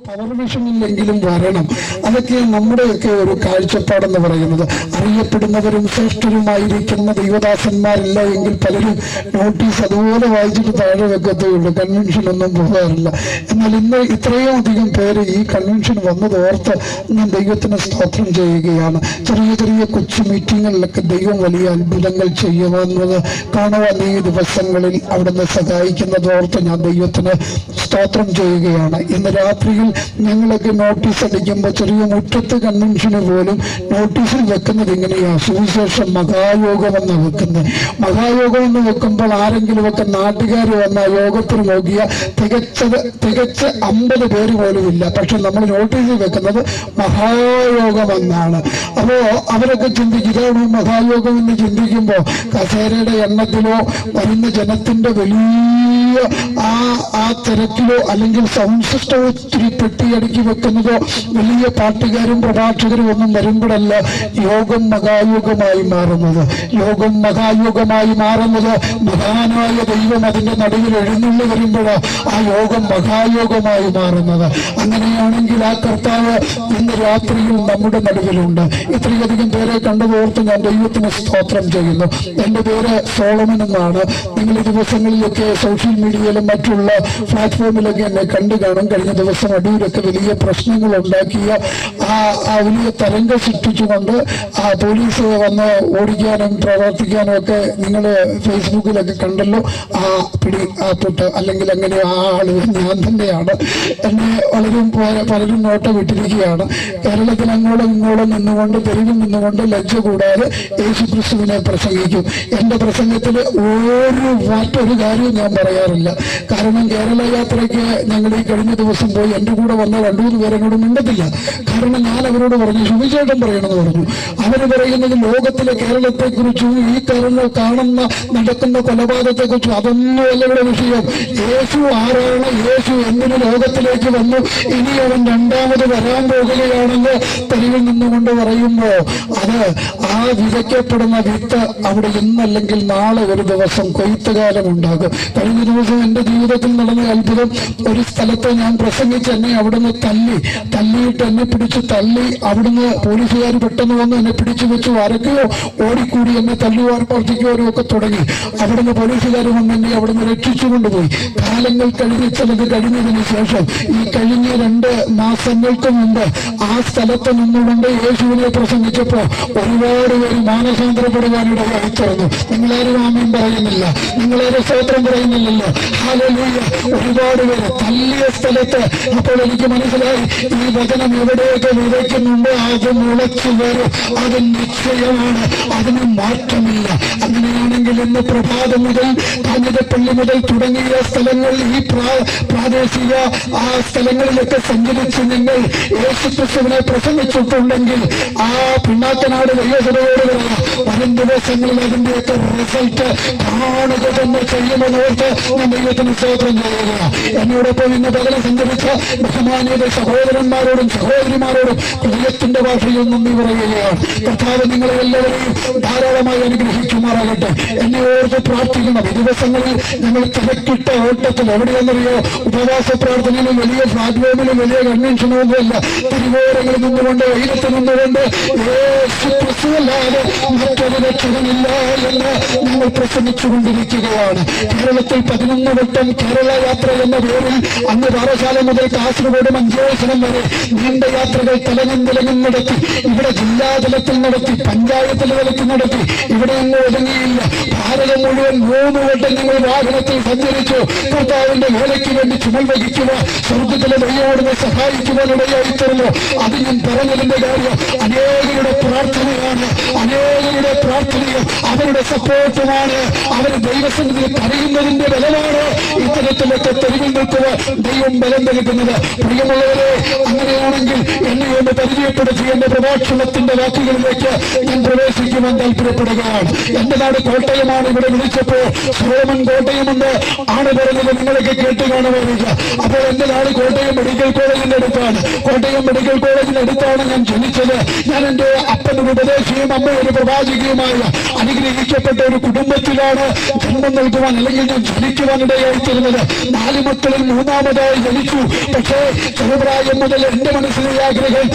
Power വിഷനില്ലെങ്കിലും വരണം. അതൊക്കെ നമ്മുടെയൊക്കെ ഒരു കാഴ്ചപ്പാടെന്ന് പറയുന്നത്. അറിയപ്പെടുന്നവരും ശ്രേഷ്ഠരുമായിരിക്കുന്ന ദൈവദാസന്മാരില്ല എങ്കിൽ പലരും നോട്ടീസ് അതുപോലെ വായിച്ചിട്ട് താഴെ വെക്കത്തേയുള്ളൂ, കൺവെൻഷനൊന്നും പോകാറില്ല. എന്നാൽ ഇന്ന് ഇത്രയും അധികം പേര് ഈ കൺവെൻഷൻ വന്നതോർത്ത് ഞാൻ ദൈവത്തിന് സ്തോത്രം ചെയ്യുകയാണ്. ചെറിയ ചെറിയ കൊച്ചു മീറ്റിങ്ങുകളിലൊക്കെ ദൈവം വലിയ അത്ഭുതങ്ങൾ ചെയ്യുന്നത് കാണുവാൻ ഈ ദിവസങ്ങളിൽ അവിടുന്ന് സഹായിക്കുന്നതോർത്ത് ഞാൻ ദൈവത്തിന് സ്തോത്രം ചെയ്യുകയാണ്. ഇന്ന് രാത്രിയിൽ ഞങ്ങളൊക്കെ നോട്ടീസ് അടിക്കുമ്പോൾ ചെറിയ മുറ്റത്ത് കൺവെൻഷന് പോലും നോട്ടീസിൽ വെക്കുന്നത് ഇങ്ങനെയാണ്: സുവിശേഷം മഹായോഗമെന്ന് വെക്കുന്നത്. മഹായോഗമെന്ന് വെക്കുമ്പോൾ ആരെങ്കിലുമൊക്കെ നാട്ടുകാർ വന്ന യോഗത്തിന് നോക്കിയ തികച്ച് 50 പേര് പോലും ഇല്ല. പക്ഷെ നമ്മൾ നോട്ടീസിൽ വെക്കുന്നത് മഹായോഗമെന്നാണ്. അപ്പോ അവരൊക്കെ ചിന്തിക്കും ഇതാണ് മഹായോഗം എന്ന് ചിന്തിക്കുമ്പോൾ കസേരയുടെ എണ്ണത്തിലോ വരുന്ന ജനത്തിന്റെ വലിയ ആ തിരക്കിലോ അല്ലെങ്കിൽ സൗണ്ട് സിസ്റ്റം ഒത്തിരി പെട്ടിയടുക്കി വെക്കുന്നതോ വലിയ പാട്ടുകാരും പ്രഭാഷകരും ഒന്നും വരുമ്പോഴല്ല യോഗം മഹായോഗമായി മാറുന്നത്. യോഗം മഹായോഗമായി മാറുന്നത് മഹാനായ ദൈവം അതിന്റെ നടുവിൽ എഴുന്നള്ളി വരുമ്പോഴാണ് ആ യോഗം മഹായോഗമായി മാറുന്നത്. അങ്ങനെയാണെങ്കിൽ ആ കർത്താവ് ഇന്ന് രാത്രിയിൽ നമ്മുടെ നടുവിലുണ്ട്. ഇത്രയധികം പേരെ കണ്ടതോർത്ത് ഞാൻ ദൈവത്തിന് സ്തോത്രം ചെയ്യുന്നു. എന്റെ പേര് സോളമൻ എന്നാണ്. നിങ്ങൾ ഈ ദിവസങ്ങളിലൊക്കെ സോഷ്യൽ മീഡിയയിലും മറ്റുള്ള പ്ലാറ്റ്ഫോമിലൊക്കെ എന്നെ കണ്ടു കാണും. കഴിഞ്ഞ ദിവസം അടൂരൊക്കെ വലിയ പ്രശ്നങ്ങൾ ഉണ്ടാക്കിയ ആ വലിയ തരംഗം സൃഷ്ടിച്ചുകൊണ്ട് ആ പോലീസ് വന്ന് ഓടിക്കാനും പ്രവർത്തിക്കാനും ഒക്കെ നിങ്ങൾ ഫേസ്ബുക്കിലൊക്കെ കണ്ടല്ലോ. ആ തൊട്ട് അല്ലെങ്കിൽ അങ്ങനെ ആ ആള് ഞാൻ തന്നെയാണ്. എന്നെ പലരും നോട്ടം വിട്ടിരിക്കുകയാണ്. കേരളത്തിൽ അങ്ങോളം ഇങ്ങോളം നിന്നുകൊണ്ട് തെരുവിൽ നിന്നുകൊണ്ട് ലജ്ജ കൂടാതെ യേശുക്രിസ്തുവിനെ പ്രസംഗിക്കും. എന്റെ പ്രസംഗത്തിൽ മറ്റൊരു കാര്യവും ഞാൻ പറയാറില്ല. കാരണം കേരള യാത്രയ്ക്ക് ഞങ്ങൾ ഈ കഴിഞ്ഞ ദിവസം പോയി എന്റെ കൂടെ വന്ന 2-3 പേരോട് മിണ്ടത്തില്ല. കാരണം ഞാൻ അവരോട് പറഞ്ഞു സുവിശേഷം പറയണമെന്ന് പറഞ്ഞു. അവര് പറയുന്നത് ലോകത്തിലെ കേരളത്തെ കുറിച്ചും ഈ കാണുന്ന നടക്കുന്ന കൊലപാതകത്തെക്കുറിച്ചും അതൊന്നും അല്ല ഇവിടെ വിഷയം. യേശു ആരാണ്, യേശു എന്തിന് ലോകത്തിലേക്ക് വന്നു, ഇനി അവൻ രണ്ടാമത് വരാൻ പോകുകയാണെന്ന് തെരുവിൽ നിന്നുകൊണ്ട് പറയുമ്പോ അത് ആ വിതയ്ക്കപ്പെടുന്ന വിത്ത് അവിടെ ഇന്നല്ലെങ്കിൽ നാളെ ഒരു ദിവസം കൊയ്ത്തുകാലം ഉണ്ടാകും. കഴിഞ്ഞ ദിവസം എന്റെ ജീവിതത്തിൽ നടന്ന അത്ഭുതം, ഒരു സ്ഥലത്ത് ഞാൻ പ്രസംഗിച്ച് എന്നെ അവിടുന്ന് തല്ലിയിട്ട് എന്നെ പിടിച്ച് തല്ലി. അവിടുന്ന് പോലീസുകാർ പെട്ടെന്ന് വന്ന് എന്നെ പിടിച്ചു വെച്ച് വരയ്ക്കുകയോ ഓടിക്കൂടി എന്നെ തല്ലുവാൻ പ്രവർത്തിക്കുകയോ ഒക്കെ തുടങ്ങി. അവിടുന്ന് പോലീസുകാർ വന്ന് എന്നെ അവിടുന്ന് രക്ഷിച്ചു കൊണ്ടുപോയി. കാലങ്ങൾ കഴിഞ്ഞതിന് ശേഷം ഈ കഴിഞ്ഞ 2 മാസങ്ങൾക്ക് മുമ്പ് ആ സ്ഥലത്ത് നിന്നുകൊണ്ട് യേശുവിനെ പ്രസംഗിച്ചപ്പോ ഒരുപാട് പേര് മാനസാന്തരപ്പെടുവാനിടയായി തീർന്നു. നിങ്ങളാരും ആമേൻ പറയുന്നില്ല, നിങ്ങളാരും സ്തോത്രം പറയുന്നില്ലല്ലോ. ഹല്ലേലൂയ. ഒരുപാട് പേര് തല്ലിയ സ്ഥലത്ത് അപ്പോൾ എനിക്ക് മനസ്സിലായി ഈ വചനം എവിടെയൊക്കെ വിതയ്ക്കുന്നുണ്ട് അത് മുളച്ചു വരും. അത് നിശ്ചയമാണ്, അതിന് മാറ്റമില്ല. അങ്ങനെയാണെങ്കിൽ ഇന്ന് പ്രഭാതം മുതൽ കാഞ്ഞിരപ്പള്ളി മുതൽ തുടങ്ങിയ സ്ഥലങ്ങൾ ഈ പ്രാദേശിക ആ സ്ഥലങ്ങളിലൊക്കെ സഞ്ചരിച്ച് നിങ്ങൾ യേശുക്രിസ്തുവിനെ പ്രസംഗിച്ചിട്ടുണ്ടെങ്കിൽ ആ പിന്നാക്കനാട് ദൈവസഭയോട് വരും ദിവസങ്ങളിൽ അതിന്റെയൊക്കെ റിസൾട്ട് കാണുക തന്നെ ചെയ്യുമെന്നോർത്ത് ഞാൻ ദൈവത്തിന് സ്തോത്രം ചെയ്യുക. എന്നോടൊപ്പം ഇന്ന് പകരം സഞ്ചരിച്ച ബഹുമാന്യത സഹോദരന്മാരോടും സഹോദരിമാരോടും ഹൃദയത്തിന്റെ ഭാഷയിൽ നന്ദി പറയുകയാണ്. കർത്താവ് നിങ്ങളെ എല്ലാവരെയും ധാരാളമായി അനുഗ്രഹിക്കുമാറാകട്ടെ. എന്നെ ഓർത്ത് പ്രാർത്ഥിക്കണം. ഈ ദിവസങ്ങളിൽ ഞങ്ങൾ തിരക്കിട്ട ഓട്ടത്തിൽ എവിടെയെന്നറിയോ, ഉപവാസ പ്രാർത്ഥനയിലും വലിയ പ്ലാറ്റ്ഫോമിലും വലിയ കൺവെൻഷനൊന്നുമല്ല, തിരുവോരങ്ങളിൽ നിന്നുകൊണ്ട് വെയിലത്ത് നിന്നുകൊണ്ട് യേശുക്രിസ്തുവല്ലാതെ മറ്റൊരു രക്ഷകനില്ല എന്ന് ഞങ്ങൾ പ്രസംഗിച്ചുകൊണ്ടിരിക്കുകയാണ്. കേരളത്തിൽ 11 വട്ടം കേരള യാത്ര എന്ന പേരിൽ അന്ന് പാറശാല മുതൽ കാസർഗോഡ് മഞ്ചേശ്വരം വരെ നീണ്ട യാത്രകൾ തലങ്ങും നടത്തി. ഇവിടെ ജില്ലാതലത്തിൽ നടത്തി, പഞ്ചായത്ത് തലത്തിൽ നടത്തി. ഇവിടെ ഒന്നും ഒതുങ്ങിയില്ല. ഭാരതം മുഴുവൻ 3 വട്ടം ഞങ്ങൾ വാഹനത്തിൽ സഞ്ചരിച്ചു. കർത്താവിന്റെ വേലയ്ക്ക് വേണ്ടി ചുമൽ വഹിക്കുക, സ്വർഗത്തിലെ ദൈവത്തോട് സഹായിക്കുവാനിടയായി തീർന്നു. അത് ഞാൻ പറഞ്ഞതിന്റെ കാര്യം അനേകരുടെ പ്രാർത്ഥനയാണ്, അനേകരുടെ പ്രാർത്ഥനയും അവരുടെ സപ്പോർട്ടുമാണ്, അവർ ദൈവസന്നിധിയിൽ കരയുന്നതിന്റെ ബലമാണ് ഇത്തരത്തിലൊക്കെ തെരുവിൽ നിൽക്കുവാൻ ദൈവം ബലം നൽകുന്നത്. പ്രിയമുള്ളവരെ, അങ്ങനെയാണെങ്കിൽ എന്നെ ഒന്ന് പരിചയപ്പെടുത്തി എന്റെ പ്രഭാഷണത്തിന്റെ വാക്കുകളിലേക്ക് ഞാൻ പ്രവേശിക്കുവാൻ താല്പര്യപ്പെടുകയാണ്. എന്റെ നാട് കോട്ടയമാണ്. ഇവിടെ വിളിച്ചപ്പോൾ സോളമൻ കോട്ടയമെന്ന് ആണ് പറഞ്ഞത്. നിങ്ങളൊക്കെ കേട്ട് കാണുവാനില്ല. അപ്പോൾ എന്റെ നാട് കോട്ടയം മെഡിക്കൽ കോളേജിന്റെ അടുത്താണ്. കോട്ടയം മെഡിക്കൽ കോളേജിന്റെ അടുത്താണ് ഞാൻ ജനിച്ചത്. ഞാൻ എന്റെ അപ്പൻ ഒരു ഉപദേശിയും അമ്മ ഒരു പ്രവാചികയുമായ അനുഗ്രഹിക്കപ്പെട്ട ഒരു കുടുംബത്തിലാണ് ജന്മം നൽകുവാൻ അല്ലെങ്കിൽ ഞാൻ ജനിക്കുവാനിടയായി തീർന്നത്. 4 മക്കളിൽ 3-ാമതായി ജനിച്ചു. പക്ഷേ ചെറുപ്രായം മുതൽ എന്റെ മനസ്സിലെ ആഗ്രഹം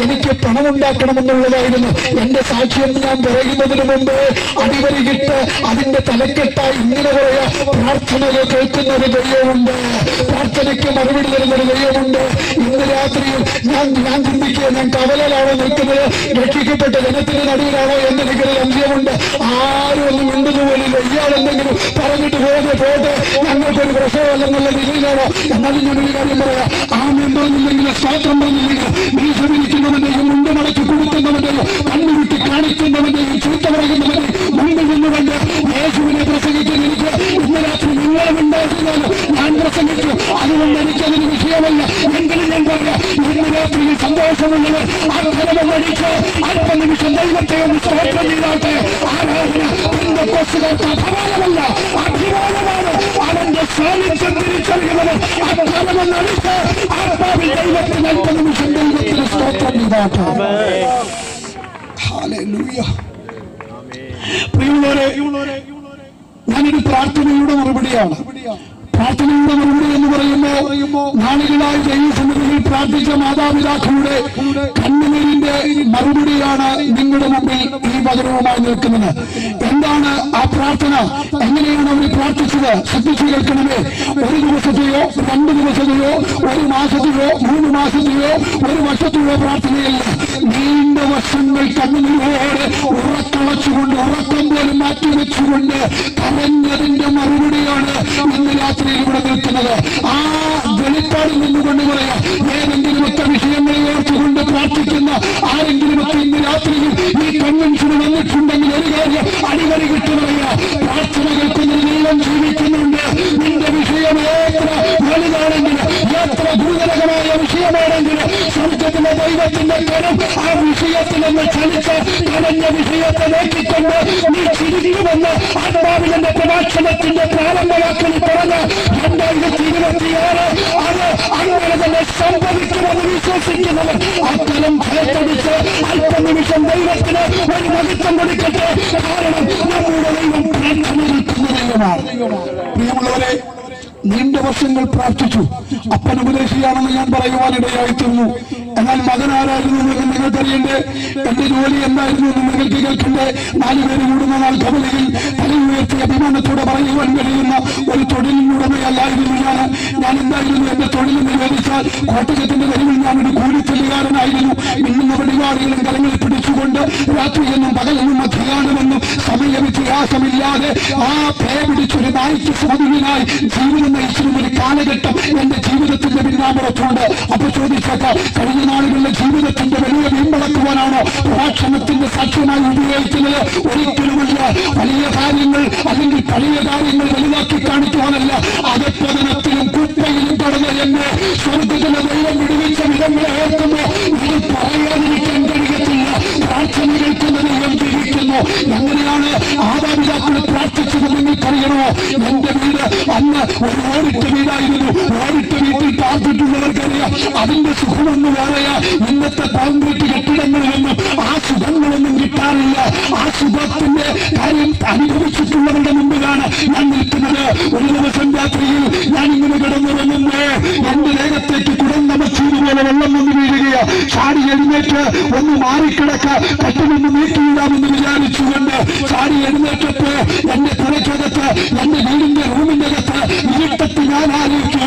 എനിക്ക് പണമുണ്ടാക്കണമെന്നുള്ളതായിരുന്നു. എന്റെ സാക്ഷ്യം ഞാൻ പറയുന്നതിന് മുമ്പ് അടിവരികിട്ട് അതിന്റെ തലക്കെട്ടായി ഇങ്ങനെ പറയാ, പ്രാർത്ഥനകൾ കേൾക്കുന്ന ഒരു ദൈവമുണ്ട്, പ്രാർത്ഥനയ്ക്ക് മറുപടി തരുന്ന ഒരു ദൈവമുണ്ട്. ഇന്ന് രാത്രിയിൽ ഞാൻ ചിന്തിക്കുക, ഞാൻ കവലയിലാണോ നിൽക്കുന്നത്, രക്ഷിക്കപ്പെട്ട ജനത്തിന് നടുവിലാണോ എന്നെനിക്കൊരു സംശയമുണ്ട്. ആരും ഒന്നും മിണ്ടുന്നുപോലില്ല. ഇയാളെന്തെങ്കിലും പറഞ്ഞിട്ട് പോട്ടെ, ഞങ്ങൾക്കൊരു പ്രശ്നമല്ലെന്നുള്ള നിലയിലാണോ? എന്നാലും ഞാനൊരു കാര്യം പറയാം, ആ മെമ്പറൊന്നില്ലെങ്കിൽ സ്വാതന്ത്ര്യം പറഞ്ഞില്ലെങ്കിൽ ഭീഷണിക്കുന്നവന്റെയും മുണ്ട് മടക്കി കൊടുക്കുന്നവന്റെയും കണ്ണുവിട്ട് കാണിക്കുന്നവന്റെയും ചീത്ത പറയുന്നവന്റെയും മുമ്പിൽ നിന്നുകൊണ്ട് യേശുവിനെ പ്രസംഗിക്കാൻ എനിക്ക് ഇന്ന് രാത്രി നിങ്ങളും ഉണ്ടായിരുന്നാലും ഞാൻ പ്രസംഗിച്ചു. അതുകൊണ്ട് എനിക്കതിന് വിഷയമല്ല. എങ്കിലും ഞാൻ പറയാം, ഇന്ന് രാത്രിയിൽ സന്തോഷമുള്ളത് ആ ഫലമടിച്ച് അല്പനിമിഷം ദൈവത്തെ ഒന്ന് സ്തോത്രം ചെയ്താട്ടെ. ആരാധന പെന്തക്കോസ്തുകാർക്ക് അപമാനമല്ല, അഭിമാനമാണ്. അവന്റെ സാന്നിധ്യം തിരിച്ചറിയുന്നത് അപമാനമെന്നടിച്ച് ആത്മാവിൽ ദൈവത്തിന് അല്പനിമിഷം ദൈവത്തിന് സ്തോത്രം ചെയ്താട്ടെ. ഹല്ലേലൂയ. പ്രിയമുള്ളവരെ, ഞാനൊരു പ്രാർത്ഥനയുടെ മറുപടിയാണ്. പ്രാർത്ഥനയുടെ മറുപടി എന്ന് പറയുമ്പോൾ നാളുകളായി ദൈവസന്നിധിയിൽ പ്രാർത്ഥിച്ച മാതാപിതാക്കളുടെ കണ്ണുനീരിന്റെ മറുപടിയാണ് നിങ്ങളുടെ മുമ്പിൽ ഈ പകരവുമായി നിൽക്കുന്നത്. എന്താണ് ആ പ്രാർത്ഥന? എങ്ങനെയാണ് അവർ പ്രാർത്ഥിച്ചത്? ശ്രദ്ധിച്ചു കേൾക്കണമേ. 1 ദിവസത്തെയോ 2 ദിവസത്തെയോ 1 മാസത്തെയോ 3 മാസത്തെയോ 1 വർഷത്തെയോ പ്രാർത്ഥനയല്ല. നീണ്ട വർഷങ്ങൾ കണ്ണുനീരോടെ ഉറക്കളച്ചുകൊണ്ട് ഉറക്കം പോലും മാറ്റിവെച്ചുകൊണ്ട് കരഞ്ഞതിന്റെ മറുപടിയാണ് ഇന്ന് രാത്രി ഇവിടെ നിൽക്കുന്നത്. ആ വെളിപ്പാടിൽ നിന്നുകൊണ്ട് പറയാം, ഏതെങ്കിലുമൊക്കെ വിഷയങ്ങളെ ഓർത്തുകൊണ്ട് പ്രാർത്ഥിക്കുന്ന ആരെങ്കിലുമൊക്കെ ഇന്ന് രാത്രിയിൽ ഈ കൺവെൻഷന് വന്നിട്ടുണ്ടെങ്കിൽ ഒരു കാര്യം അടിവരി കിട്ടു പറയാ, പ്രാർത്ഥന കേൾക്കുന്ന ദൈവം ജീവിക്കുന്നുണ്ട്. നിന്റെ വിഷയം എത്ര വലുതാണെങ്കിൽ, എത്ര ഗുരുതരമായ വിഷയമാണെങ്കിൽ, സ്വർഗത്തിലെ ദൈവത്തിന്റെ കരം ആ വിഷയത്തിൽ നിന്ന് ചലിച്ച് കലഞ്ഞ വിഷയത്തെ നോക്കിക്കൊണ്ട് നീ ചിരിക്കുമെന്ന് ആത്മാവിന്റെ പ്രഭാഷണത്തിന്റെ പ്രാരംഭവാക്കിൽ പറഞ്ഞ് 2026 അത് അങ്ങനെ തന്നെ സംഭവിക്കുമെന്ന് വിശ്വസിക്കുന്നവർ അത്തരം ഭയത്തടിച്ച് അല്പനിമിഷം ദൈവത്തിന് ഒരു മഹത്വം കൊടുക്കട്ടെ. കാരണം നമ്മുടെ ദൈവം പ്രാർത്ഥന നിൽക്കുന്ന ദൈവമാണ്. പ്രിയമുള്ളവരെ, നീണ്ട വർഷങ്ങൾ പ്രാർത്ഥിച്ചു. അപ്പൻ ഉപദേശിയാണെന്ന് ഞാൻ പറയുവാനിടയായിത്തീർന്നു. എന്നാൽ മകൻ ആരായിരുന്നു എന്ന് നിങ്ങൾക്കറിയണ്ടേ? എന്റെ ജോലി എന്തായിരുന്നു എന്ന് നിങ്ങൾക്ക് കേൾക്കണ്ടേ? 4 പേര് കൂടുന്ന നാൾ കവലയിൽ തല ഉയർത്തി അഭിമാനത്തോടെ പറയുവാൻ കഴിയുന്ന ഒരു തൊഴിലിനുടമയല്ലായിരുന്നു ഞാൻ എന്തായിരുന്നു? എന്റെ തൊഴിലെന്ന് ചോദിച്ചാൽ കോട്ടയത്തിന്റെ തെരുവിൽ ഞാനൊരു കൂലിത്തല്ലുകാരനായിരുന്നു. മിന്നുന്ന പരിപാടികളും കലങ്ങളിൽ പിടിച്ചുകൊണ്ട് രാത്രിയെന്നും പകലെന്നും മധ്യാഹ്നമെന്നും സമയവ്യത്യാസമില്ലാതെ ആ പേ പിടിച്ചൊരു നായ്ക്ക് സ്വാധീനായി ജീവിതം നയിച്ചിരുന്ന ഒരു കാലഘട്ടം എന്റെ ജീവിതത്തിന്റെ പിന്നാമ്പുറത്തുണ്ട്. അപ്പൊ ചോദിച്ചേക്കാം, കഴിഞ്ഞ നാളുകളിലെ ജീവിതത്തിന്റെ വലിയ വീമ്പളക്കുവാനാണോ പ്രഭാഷണത്തിന്റെ സാക്ഷ്യമായി ഉപയോഗിക്കുന്നത്? ഒരിക്കലുമല്ല. വലിയ കാര്യങ്ങൾ അല്ലെങ്കിൽ പഴയ കാര്യങ്ങൾ വലുതാക്കി കാണിക്കുവാനല്ല. അധപ്പതനത്തിലും കുപ്പയിലും കടന്ന് എന്നെ സ്വർഗത്തിലെ ദൈവം വിടുവിച്ച വിധങ്ങളെ ഓർക്കുമ്പോൾ ഇത് പറയാതിരിക്കാൻ കഴിയത്തില്ല. പ്രാർത്ഥന കേൾക്കുന്ന ദൈവം ജീവിക്കുന്നു. എങ്ങനെയാണ് മാതാപിതാക്കൾ പ്രാർത്ഥിച്ചത് നിങ്ങൾക്കറിയണോ? എന്റെ വീട് അന്ന് ഒരു ഓടിട്ട വീടായിരുന്നു. ഓടിട്ട വീട്ടിൽ പ്രാർത്ഥിക്കുന്നവർക്കറിയാം അതിന്റെ സുഖമൊന്നും വേറെയാ. ഇന്നത്തെ കോൺക്രീറ്റ് കെട്ടിടങ്ങളിലൊന്നും ആ സുഖങ്ങളൊന്നും കിട്ടാറില്ല. ആ സുഖത്തിന്റെ കാര്യം അനുഭവിച്ചിട്ടുള്ളവരുടെ മുമ്പിലാണ് ഞാൻ നിൽക്കുന്നത്. ഒരു ദിവസം രാത്രിയിൽ ഞാൻ ഇങ്ങനെ കിടന്നുറങ്ങുമ്പോ എന്റെ ദേഹത്തേക്ക് കുടന്നമച്ചതുപോലെ വെള്ളം വന്നു വീഴുകയാ. ചാടി എഴുന്നേറ്റ് ഒന്ന് മാറിക്കിടക്ക, കട്ടിലൊന്ന് നീട്ടിയിടാമെന്ന് വിചാരിച്ചുകൊണ്ട് ചാടി എഴുന്നേറ്റപ്പോ എന്റെ പുറക്കകത്ത് എന്റെ വീടിന്റെ റൂമിന്റെ അകത്ത് ഇരുട്ടത്ത് ഞാൻ ആരെയൊക്കെ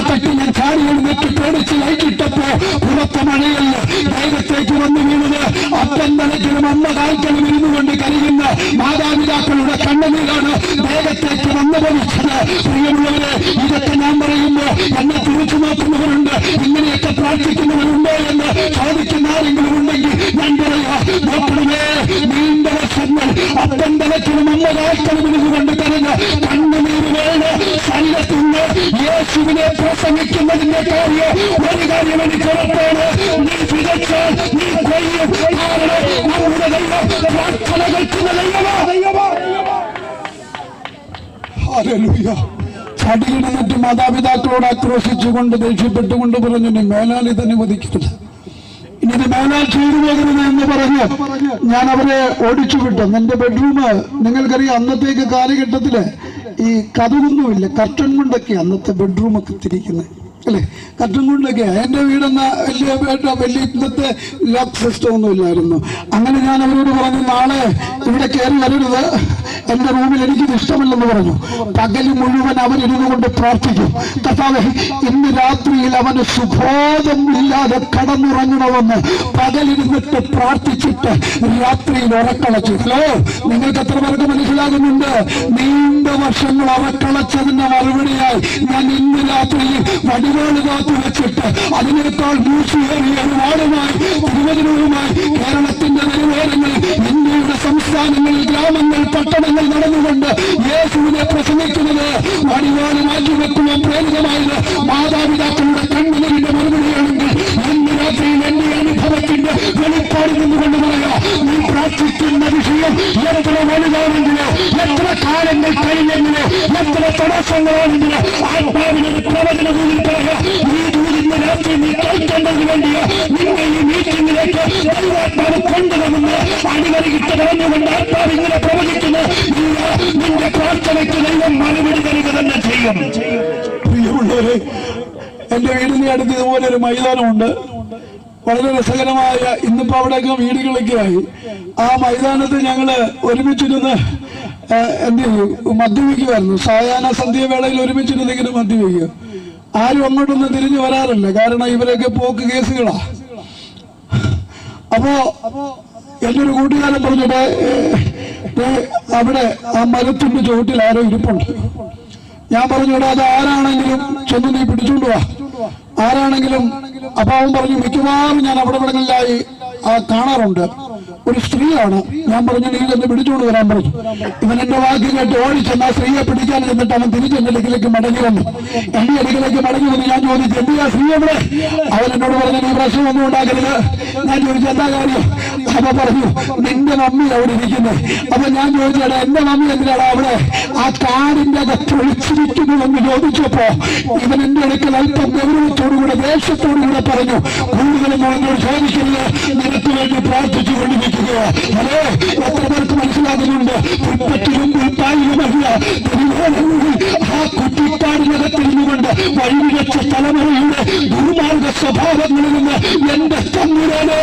തട്ടി ഞാൻ ചാടി എഴുന്നേറ്റ് പേടിച്ച് ലൈറ്റിട്ടപ്പോ പുറത്തെ മഴയല്ല ദേഹത്തേക്ക് വന്നു വീണത്. അപ്പൻ തലക്കിലും അമ്മ കാൽക്കലും ഇരുന്നുകൊണ്ട് കരയുന്ന മാതാപിതാക്കളുടെ കണ്ണുനീരാണ് ദേഹത്തേക്ക് വന്നു ഭവിച്ചത്. പ്രിയമുള്ളവരെ, ഇതൊക്കെ ഞാൻ പറയുമ്പോ എന്നെ തിരിച്ചു നോക്കുന്നവരുണ്ട്. ഇങ്ങനെയൊക്കെ പ്രാർത്ഥിക്കുന്നവരുണ്ടോ എന്ന് ചോദിക്കുന്ന ആരെങ്കിലും ഉണ്ടെങ്കിൽ ഞാൻ പറയാ, നോക്കണമേ, നീണ്ട വർഷങ്ങൾ അപ്പൻ തലക്കിലും അമ്മ കാൽക്കലും ഇരുന്നുകൊണ്ട് കരഞ്ഞ് കണ്ണുനീര് വേണ്ട ശരീരത്തിന് യേശുവിനെ പ്രസംഗിക്കുന്നതിന്റെ കാര്യം ഒരു കാര്യം എനിക്ക് ഉറപ്പാണ്. നീ വിതച്ചാൽ നീ കൊയ്യും. കാരണം നമ്മുടെ ദൈവം പ്രാർത്ഥന കേൾക്കുന്ന ദൈവമാ. ഹല്ലേലൂയ. ചടിയുടെ മറ്റു മാതാപിതാക്കളോട് ആക്രോശിച്ചുകൊണ്ട് ദേഷ്യപ്പെട്ടുകൊണ്ട് പറഞ്ഞു, നീ മേലാൽ ഇത് അനുവദിക്കരുത്. ഇത് മേലാൽ ചെയ്തു പോകരുത് എന്ന് പറഞ്ഞ് ഞാൻ അവരെ ഓടിച്ചു വിട്ടു. എന്റെ ബെഡ്റൂം നിങ്ങൾക്കറിയാം, അന്നത്തേക്ക് കാലഘട്ടത്തില് ഈ കതകൊന്നുമില്ല, കർട്ടൻ കൊണ്ടൊക്കെ അന്നത്തെ ബെഡ്റൂമൊക്കെ തിരിക്കുന്നത് അല്ലെ, കർട്ടൻ കൊണ്ടൊക്കെ. എന്റെ വീടെന്ന വലിയ ഇന്നത്തെ ലോക്ക് സിസ്റ്റം ഒന്നും ഇല്ലായിരുന്നു. അങ്ങനെ ഞാൻ അവരോട് പറഞ്ഞു, നാളെ ഇവിടെ കയറി വരരുത്, എന്റെ റൂമിൽ എനിക്കിത് ഇഷ്ടമല്ലെന്ന് പറഞ്ഞു. പകല് മുഴുവൻ അവരിരുന്നു കൊണ്ട് പ്രാർത്ഥിക്കും, കർത്താവേ ഇന്ന് രാത്രിയിൽ അവന് സുബോധം ഇല്ലാതെ കടന്നുറങ്ങണമെന്ന് പകലിരുന്നിട്ട് പ്രാർത്ഥിച്ചിട്ട് രാത്രിയിൽ ഉറക്കളച്ചു. ഹലോ, നിങ്ങൾക്ക് എത്ര പേർക്ക് മനസ്സിലാകുന്നുണ്ട്? നീണ്ട വർഷങ്ങൾ ഉറക്കളച്ചതിന്റെ മറുപടിയായി ഞാൻ ഇന്ന് രാത്രിയിൽ വടിവാള് കാത്തു വെച്ചിട്ട് അതിനേക്കാൾ മൂശിയേറിയ ഒരുപാടുമായി തിരുവചനവുമായി കേരളത്തിന്റെ നിലവാരങ്ങളിൽ, ഇന്ത്യയുടെ സംസ്ഥാനങ്ങളിൽ, ഗ്രാമങ്ങൾ, പട്ടണങ്ങൾ നടന്നുകൊണ്ട് യേശുവിനെ പ്രസംഗിക്കുന്നത് വടിവാള് മാറ്റിവെക്കുവാൻ പ്രേരിതമായത് മാതാപിതാക്കളുടെ കണ്ണുനീരിന്റെ മറുപടിയാണെങ്കിൽ ഇന്ന് രാത്രിയിൽ എന്റെ അനുഭവത്തിന്റെ വെളിപ്പാട് നിന്നുകൊണ്ട് പറയാ, നീ പ്രാർത്ഥിക്കുന്ന വിഷയം എത്ര വലുതാണെങ്കിലോ, എത്ര കാലങ്ങൾ കഴിഞ്ഞെങ്കിലോ, എത്ര തടസ്സങ്ങളാണെങ്കിലോ, ആത്മാവിനൊരു പ്രവചന ദൂതിൽ പറയാ, ഈ ദൂതിന്റെ രാത്രി നീ കേൾക്കേണ്ടതിന് വേണ്ടിയോ നിന്നെ ഈ മീറ്റിംഗിലേക്ക് ദൈവാത്മാവ് കൊണ്ടുവന്ന് അടിവരികിട്ട് പറഞ്ഞുകൊണ്ട് ആത്മാവ് ഇങ്ങനെ പ്രവചിക്കുന്നു, നിന്റെ പ്രാർത്ഥനയ്ക്ക് ദൈവം മറുപടി തരിക തന്നെ ചെയ്യും. പ്രിയമുള്ളവരെ, എന്റെ വീടിന്റെ അടുത്ത് ഇതുപോലെ ഒരു മൈതാനമുണ്ട്, വളരെ രസകരമായ. ഇന്നിപ്പോ അവിടെയൊക്കെ വീടുകളൊക്കെ ആയി. ആ മൈതാനത്ത് ഞങ്ങള് ഒരുമിച്ചിരുന്ന് എന്ത് ചെയ്യും, മദ്യപിക്കുമായിരുന്നു. സായാഹ്ന സന്ധ്യവേളയിൽ ഒരുമിച്ചിരുന്നെങ്കിലും മദ്യപിക്കുക. ആരും അങ്ങോട്ടൊന്നും തിരിഞ്ഞു വരാറില്ല, കാരണം ഇവരൊക്കെ പോക്ക് കേസുകളാ. അപ്പോ എന്റെ ഒരു കൂട്ടുകാരൻ പറഞ്ഞിട്ട്, അവിടെ ആ മരത്തിന്റെ ചുവട്ടിൽ ആരോ ഇരിപ്പുണ്ട്. ഞാൻ പറഞ്ഞോടാ, അത് ആരാണെങ്കിലും ചെന്ന് നീ പിടിച്ചോണ്ട് വാ, ആരാണെങ്കിലും. അപ്പൊ അവൻ പറഞ്ഞു, മിക്കവാറും ഞാൻ അവിടെ ഇവിടങ്ങളിലായി കാണാറുണ്ട്, ഒരു സ്ത്രീയാണ്. ഞാൻ പറഞ്ഞു, നീ തന്നെ പിടിച്ചുകൊണ്ട് വരാൻ പറഞ്ഞു. ഇവൻ എന്റെ വാക്ക് കേട്ട് ഓടിച്ചെന്ന് ആ സ്ത്രീയെ പിടിക്കാൻ ചെന്നിട്ട് അവൻ തിരിച്ച് എന്റെ അടുക്കിലേക്ക് മടങ്ങി വന്നു. എന്റെ അടുക്കിലേക്ക് മടങ്ങി വന്നു. ഞാൻ ചോദിച്ചു, എന്തിനാ സ്ത്രീ എവിടെ? അവൻ എന്നോട് പറഞ്ഞു, നീ പ്രശ്നമൊന്നും ഉണ്ടാക്കരുത്. ഞാൻ ചോദിച്ചു, എന്താ കാര്യം? അപ്പൊ പറഞ്ഞു, നിന്റെ മമ്മി അവിടെ ഇരിക്കുന്നത്. അപ്പൊ ഞാൻ ചോദിച്ചേടാ, എന്റെ മമ്മി എന്തിനാടാ അവിടെ ആ കാടിന്റെ അകത്ത് ഒളിച്ചിരിക്കുന്നതെന്ന് ചോദിച്ചപ്പോ ഇവൻ എന്റെ അടുക്കൽ അല്പം ഗൗരവത്തോടുകൂടെ ദേഷ്യത്തോടുകൂടെ പറഞ്ഞു, കൂടുതലും എന്നോട് ചോദിക്കരുത്, നിനക്ക് വേണ്ടി പ്രാർത്ഥിച്ചു കൊണ്ടിരിക്കുക. ഹലോ, എത്ര പേർക്ക് മനസ്സിലാകുന്നുണ്ട്? പുൽപ്പറ്റിലും പുൽപ്പായിലുമല്ല, ആ കുറ്റിക്കാടിനകത്തിരുന്നുകൊണ്ട് വഴിവിഴച്ച തലമുറയുടെ ദുർമാർഗ സ്വഭാവങ്ങളിൽ നിന്ന് എന്റെ തമ്പുരാനെ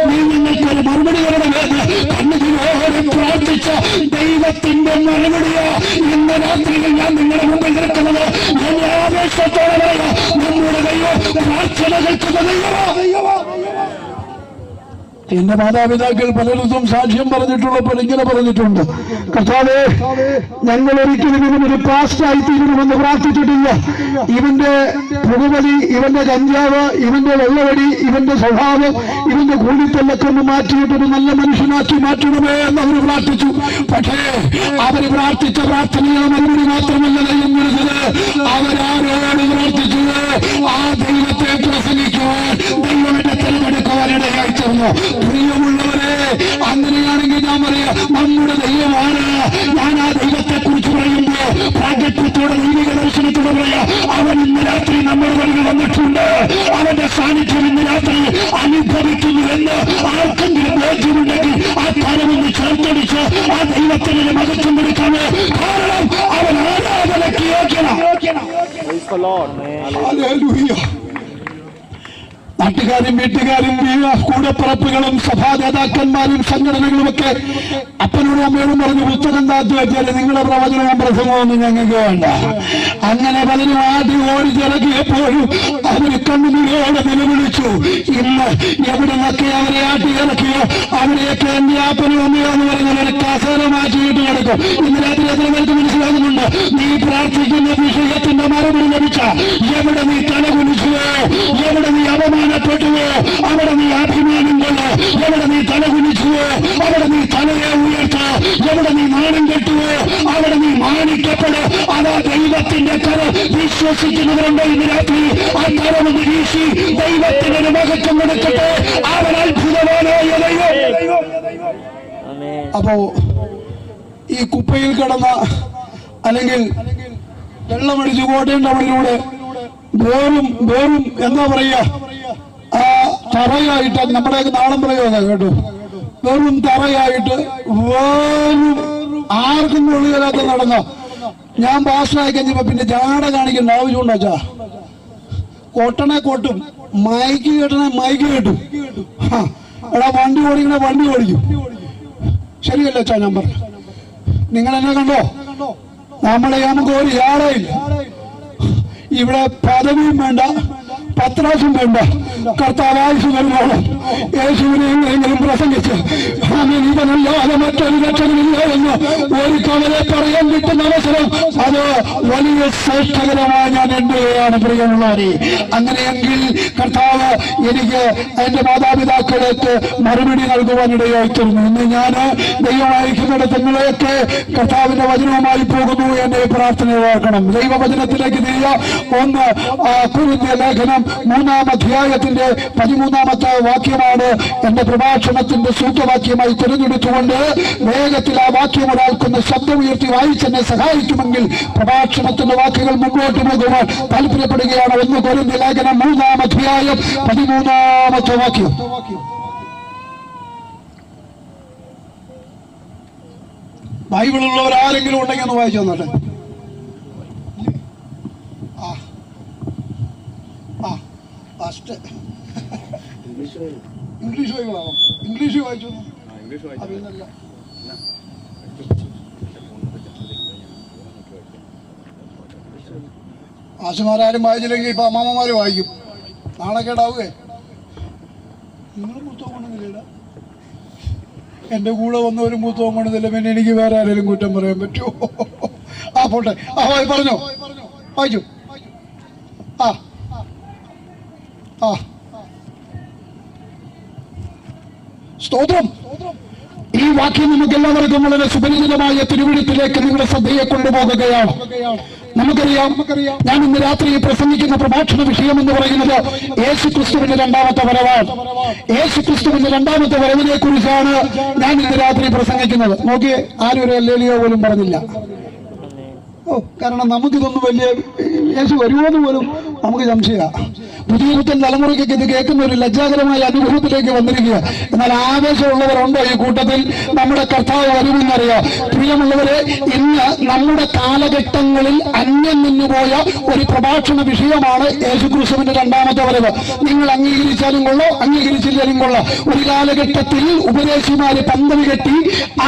നീ നിങ്ങൾക്കൊരു മറുപടി വരണമെന്ന് കണ്ണുകളോടെ പ്രാർത്ഥിച്ച ദൈവത്തിന്റെ മറുപടിയോ ഇന്ന് രാത്രിയിൽ ഞാൻ നിങ്ങളുടെ മുമ്പിൽ നിൽക്കുന്നത്. ഞാൻ ആവേശത്തോടെ പറയാം, നമ്മുടെ ദൈവം പ്രാർത്ഥനകൾക്ക് ദൈവമോ. എന്റെ മാതാപിതാക്കൾ പലയിടത്തും സാക്ഷ്യം പറഞ്ഞിട്ടുള്ളപ്പോൾ ഇങ്ങനെ പറഞ്ഞിട്ടുണ്ട്, കർത്താവേ, ഞങ്ങൾ ഒരിക്കലും ഇവനൊരു പാസ്റ്റായി തീരുമെന്ന് പ്രാർത്ഥിച്ചിട്ടില്ല. ഇവന്റെ പുകവലി, ഇവന്റെ കഞ്ചാവ്, ഇവന്റെ വെള്ളവടി, ഇവന്റെ സ്വഭാവം, ഇവന്റെ കൂടിത്തല്ലൊക്കെ ഒന്ന് മാറ്റിയിട്ടൊരു നല്ല മനുഷ്യനാക്കി മാറ്റണമേ എന്ന് അവർ പ്രാർത്ഥിച്ചു. പക്ഷേ അവര് പ്രാർത്ഥിച്ച പ്രാർത്ഥനയുടെ മറുപടി മാത്രമല്ല ദൈവം കൊടുത്തത്. അവരാരോട് പ്രാർത്ഥിച്ചത്? ആ ദൈവത്തെ പ്രസംഗിക്കുവാൻ, ദൈവത്തെ തിരഞ്ഞെടുക്കുവാനിടയായി തീർന്നു. പ്രിയമുള്ളവരെ, അങ്ങനെയാണെങ്കിൽ ഞാൻ പറയാം, നമ്മുടെ ദൈവമാണ്. ഞാൻ ആ ദൈവത്തെ കുറിച്ച് പറയുമ്പോ പ്രാഗത്വത്തോടെ ദൈവിക ദർശനത്തോടെ പറയാം, അവൻ ഇന്ന് രാത്രി നമ്മുടെ വഴികൾ വന്നിട്ടുണ്ട്. അവന്റെ സാന്നിധ്യം ഇന്ന് രാത്രി അനുഭവിക്കുന്നു എന്ന് ആർക്കെങ്കിലും ബോധ്യമുണ്ടെങ്കിൽ ആ കാലമൊന്ന് ചേർത്തടിച്ച് ആ ദൈവത്തിന് മഹത്വം കൊടുക്കാണ്. കാരണം അവൻ ആരാധനയ്ക്ക് യോഗ്യനാണ്. നാട്ടുകാരും വീട്ടുകാരും കൂടപ്പിറപ്പുകളും സഭാ നേതാക്കന്മാരും സംഘടനകളുമൊക്കെ അപ്പനോടും അമ്മയോടും പറഞ്ഞു, പുസ്തകം താത്തു വെച്ചാൽ നിങ്ങളുടെ പ്രവചനവും പ്രസംഗമൊന്നും ഞങ്ങൾക്ക് വേണ്ട. അങ്ങനെ പലരും ആദ്യം ഓടിച്ചിറക്കിയപ്പോഴും അവര് കണ്ണുനീരോടെ നിലവിളിച്ചു. ഇന്ന് എവിടെ നിന്നൊക്കെ അവരെ ആട്ടി ഇറക്കിയോ അവരെയൊക്കെ എന്റെ അപ്പനും അമ്മയോ എന്ന് പറഞ്ഞാൽ ഒരു കസേര മാറ്റിയിട്ട് കിടക്കും. ഇന്ന് രാത്രി എത്ര പേർക്ക് മനസ്സിലാകുന്നുണ്ട്? നീ പ്രാർത്ഥിക്കുന്ന വിഷയത്തിന്റെ മറുപടി ലഭിച്ച എവിടെ നീ തലകുനിച്ചുവോ, എവിടെ നീ അപമാനപ്പെട്ടുവോ, അവിടെ നീ അഭിമാനം കൊള്ളോ, എവിടെ നീ തലകുനിച്ചുവോ അവിടെ നീ തലയെ ഉയർത്തോ, എവിടെ നീ നാണം കെട്ടുവോ അവിടെ നീ മാനിക്കപ്പെടോ. അതാ ദൈവത്തിന്റെ കര വിശ്വസിക്കുന്നവരുണ്ടോ ഇന്ന് രാത്രി? ആ കരമൊന്ന് വീശി ദൈവത്തിനൊരു മഹത്വം കൊടുക്കട്ടെ. അവൻ അത്ഭുതമാനായ ദൈവം. അപ്പോ ഈ കുപ്പയിൽ കിടന്ന അല്ലെങ്കിൽ വെള്ളമടിച്ചു കോട്ടേണ്ട അവിടിലൂടെ വേറും എന്താ പറയാ, ആ തറയായിട്ട്, നമ്മുടെ നാടൻ പ്രയോഗം കേട്ടോ, വെറും തറയായിട്ട് വെറും ആർക്കും കൊള്ളുകയില്ലാത്ത നടന്ന ഞാൻ പാസ്റ്ററായി കഴിഞ്ഞപ്പോ പിന്നെ ജാട കാണിക്കേണ്ട ആവശ്യമുണ്ടോ അച്ഛാ? കൊട്ടണെ കൊട്ടും, മൈക്ക് കേട്ടണേ മൈക്ക് കേട്ടും, എടാ വണ്ടി ഓടിക്കണേ വണ്ടി ഓടിക്കും. ശരിയല്ല അച്ഛാ ഞാൻ പറഞ്ഞു? നിങ്ങൾ എന്നെ കണ്ടോ? നമ്മളെ നമുക്ക് ഒരു യാളയില്ല. ഇവിടെ പദവിയും വേണ്ട, പത്രാസും വേണ്ട. കർത്താവായുസ് വരുന്നോളം യേശുവിനെ എങ്ങനെയെങ്കിലും പ്രസംഗിച്ച് ഇവനല്ലാതെ മറ്റൊരു രക്ഷകനില്ല എന്ന് ഒരു കവലെ പറയാൻ കിട്ടുന്ന അവസരം അത് വലിയ ശ്രേഷ്ഠകരമായി ഞാൻ എണ്ണുകയാണ് പ്രിയമുള്ളവരെ. അങ്ങനെയെങ്കിൽ കർത്താവ് എനിക്ക് എന്റെ മാതാപിതാക്കളേക്ക് മറുപടി നൽകുവാനിടയായി തീർന്നു. ഇന്ന് ഞാൻ ദൈവമായിരിക്കുന്നിടത്ത് നിങ്ങളെയൊക്കെ കർത്താവിന്റെ വചനവുമായി പോകുന്നു. എന്നെ പ്രാർത്ഥന ഓർക്കണം. ദൈവവചനത്തിലേക്ക് തിരികെ 1 കൊരിന്ത്യർ ലേഖനം 3-ാം അധ്യായത്തിന്റെ 13-ാമത്തെ വാക്യമാണ് എന്റെ പ്രഭാഷണത്തിന്റെ സൂത്രവാക്യമായി തിരഞ്ഞെടുത്തുകൊണ്ട് വേഗത്തിൽ ആ വാക്യം ഒരാൾക്കൊന്ന് ശബ്ദമുയർത്തി വായിച്ചെന്നെ സഹായിക്കുമെങ്കിൽ പ്രഭാഷണത്തിന്റെ വാക്കുകൾ മുന്നോട്ട് പോകുവാൻ താല്പര്യപ്പെടുകയാണ്. 1 കൊരിന്ത്യർ ലേഖനം 3-ാം അധ്യായം 13-ാമത്തെ വാക്യം. ബൈബിളുള്ളവർ ആരെങ്കിലും ഉണ്ടെങ്കിൽ ഒന്ന് വായിച്ചു തന്നോട്ടെ. ഇംഗ്ലീഷ് ബൈബിളാണോ? ഇംഗ്ലീഷ് വായിച്ചു. ആശുമാരും വായിച്ചില്ലെങ്കിൽ ഇപ്പൊ അമ്മാമ്മമാര് വായിക്കും. നാണക്കേടാവുകയെ. നിങ്ങൾ പുസ്തകം കൊണ്ടുവന്നില്ല, എന്റെ കൂടെ വന്നവരും പുസ്തകം കൊണ്ടുവന്നില്ല, പിന്നെ എനിക്ക് വേറെ ആരെങ്കിലും കുറ്റം പറയാൻ പറ്റുമോ? ആ പോട്ടെ. പറഞ്ഞോ, വായിച്ചു. സ്തോത്രം. ഈ വാക്യം നമുക്ക് എല്ലാവർക്കും വളരെ സുപരിചിതമായ തിരുവഴുത്തിലേക്ക് നിങ്ങളുടെ ശ്രദ്ധയെ കൊണ്ടുപോകുകയാണ്. നമുക്കറിയാം, ഞാൻ ഇന്ന് രാത്രി പ്രസംഗിക്കുന്ന പ്രഭാഷണ വിഷയം എന്ന് പറയുന്നത് യേശു ക്രിസ്തുവിന്റെ 2ാമത്തെ വരവാണ്. യേശു ക്രിസ്തുവിന്റെ 2ാമത്തെ വരവിനെ കുറിച്ചാണ് ഞാൻ ഇന്ന് രാത്രി പ്രസംഗിക്കുന്നത്. നോക്കിയേ, ആരും ഒരു ഹല്ലേലൂയ പോലും പറഞ്ഞില്ല. കാരണം നമുക്കിതൊന്നും വലിയ യേശു വരുമോന്ന് പോലും നമുക്ക് സംശയമാണ്. പുതിയ തലമുറയ്ക്ക് ഇത് കേൾക്കുന്ന ഒരു ലജ്ജാകരമായ അനുഭവത്തിലേക്ക് വന്നിരിക്കുക. എന്നാൽ ആവേശമുള്ളവരുണ്ടോ ഈ കൂട്ടത്തിൽ? നമ്മുടെ കർത്താവ് വരുമെന്നറിയാം. പ്രിയമുള്ളവരെ, ഇന്ന് നമ്മുടെ കാലഘട്ടങ്ങളിൽ അന്യം നിന്നുപോയ ഒരു പ്രഭാഷണ വിഷയമാണ് യേശുക്രിസ്തുവിന്റെ 2ാമത്തെ വരവ്. നിങ്ങൾ അംഗീകരിച്ചാലും കൊള്ളോ അംഗീകരിച്ചില്ലാലും കൊള്ളോ, ഒരു കാലഘട്ടത്തിൽ ഉപദേശിമാര് പന്തൽ കെട്ടി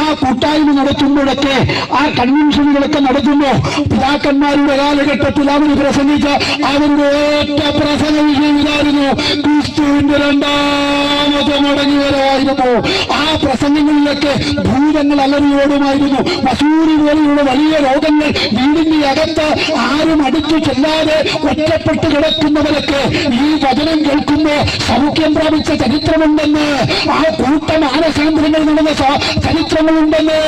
ആ കൂട്ടായ്മ നടത്തുമ്പോഴൊക്കെ, ആ കൺവെൻഷനുകളൊക്കെ നടത്തുമ്പോ പിതാക്കന്മാരുടെ കാലഘട്ടത്തിൽ അവർ പ്രസംഗിച്ച അവരുടെ ഏറ്റ പ്രസംഗ വിഷയം ഇതായിരുന്നു: ക്രിസ്തുവിന്റെ 2ാമത്തെ മടങ്ങിവരവായിരുന്നു. ആ പ്രസംഗങ്ങളിലൊക്കെ ഭൂതങ്ങൾ അലറിയോടുമായിരുന്നു. വസൂരി പോലെയുള്ള വലിയ രോഗങ്ങൾ വീടിന്റെ അകത്ത് ആരും അടുത്തു ചെല്ലാതെ ഒറ്റപ്പെട്ട് കിടക്കുന്നവരൊക്കെ ഈ വചനം കേൾക്കുമ്പോ സൗഖ്യം പ്രാപിച്ച ചരിത്രമുണ്ടെന്ന്, ആ കൂട്ട മാനസാന്തരങ്ങൾ നടന്ന ചരിത്രങ്ങളുണ്ടെന്ന്,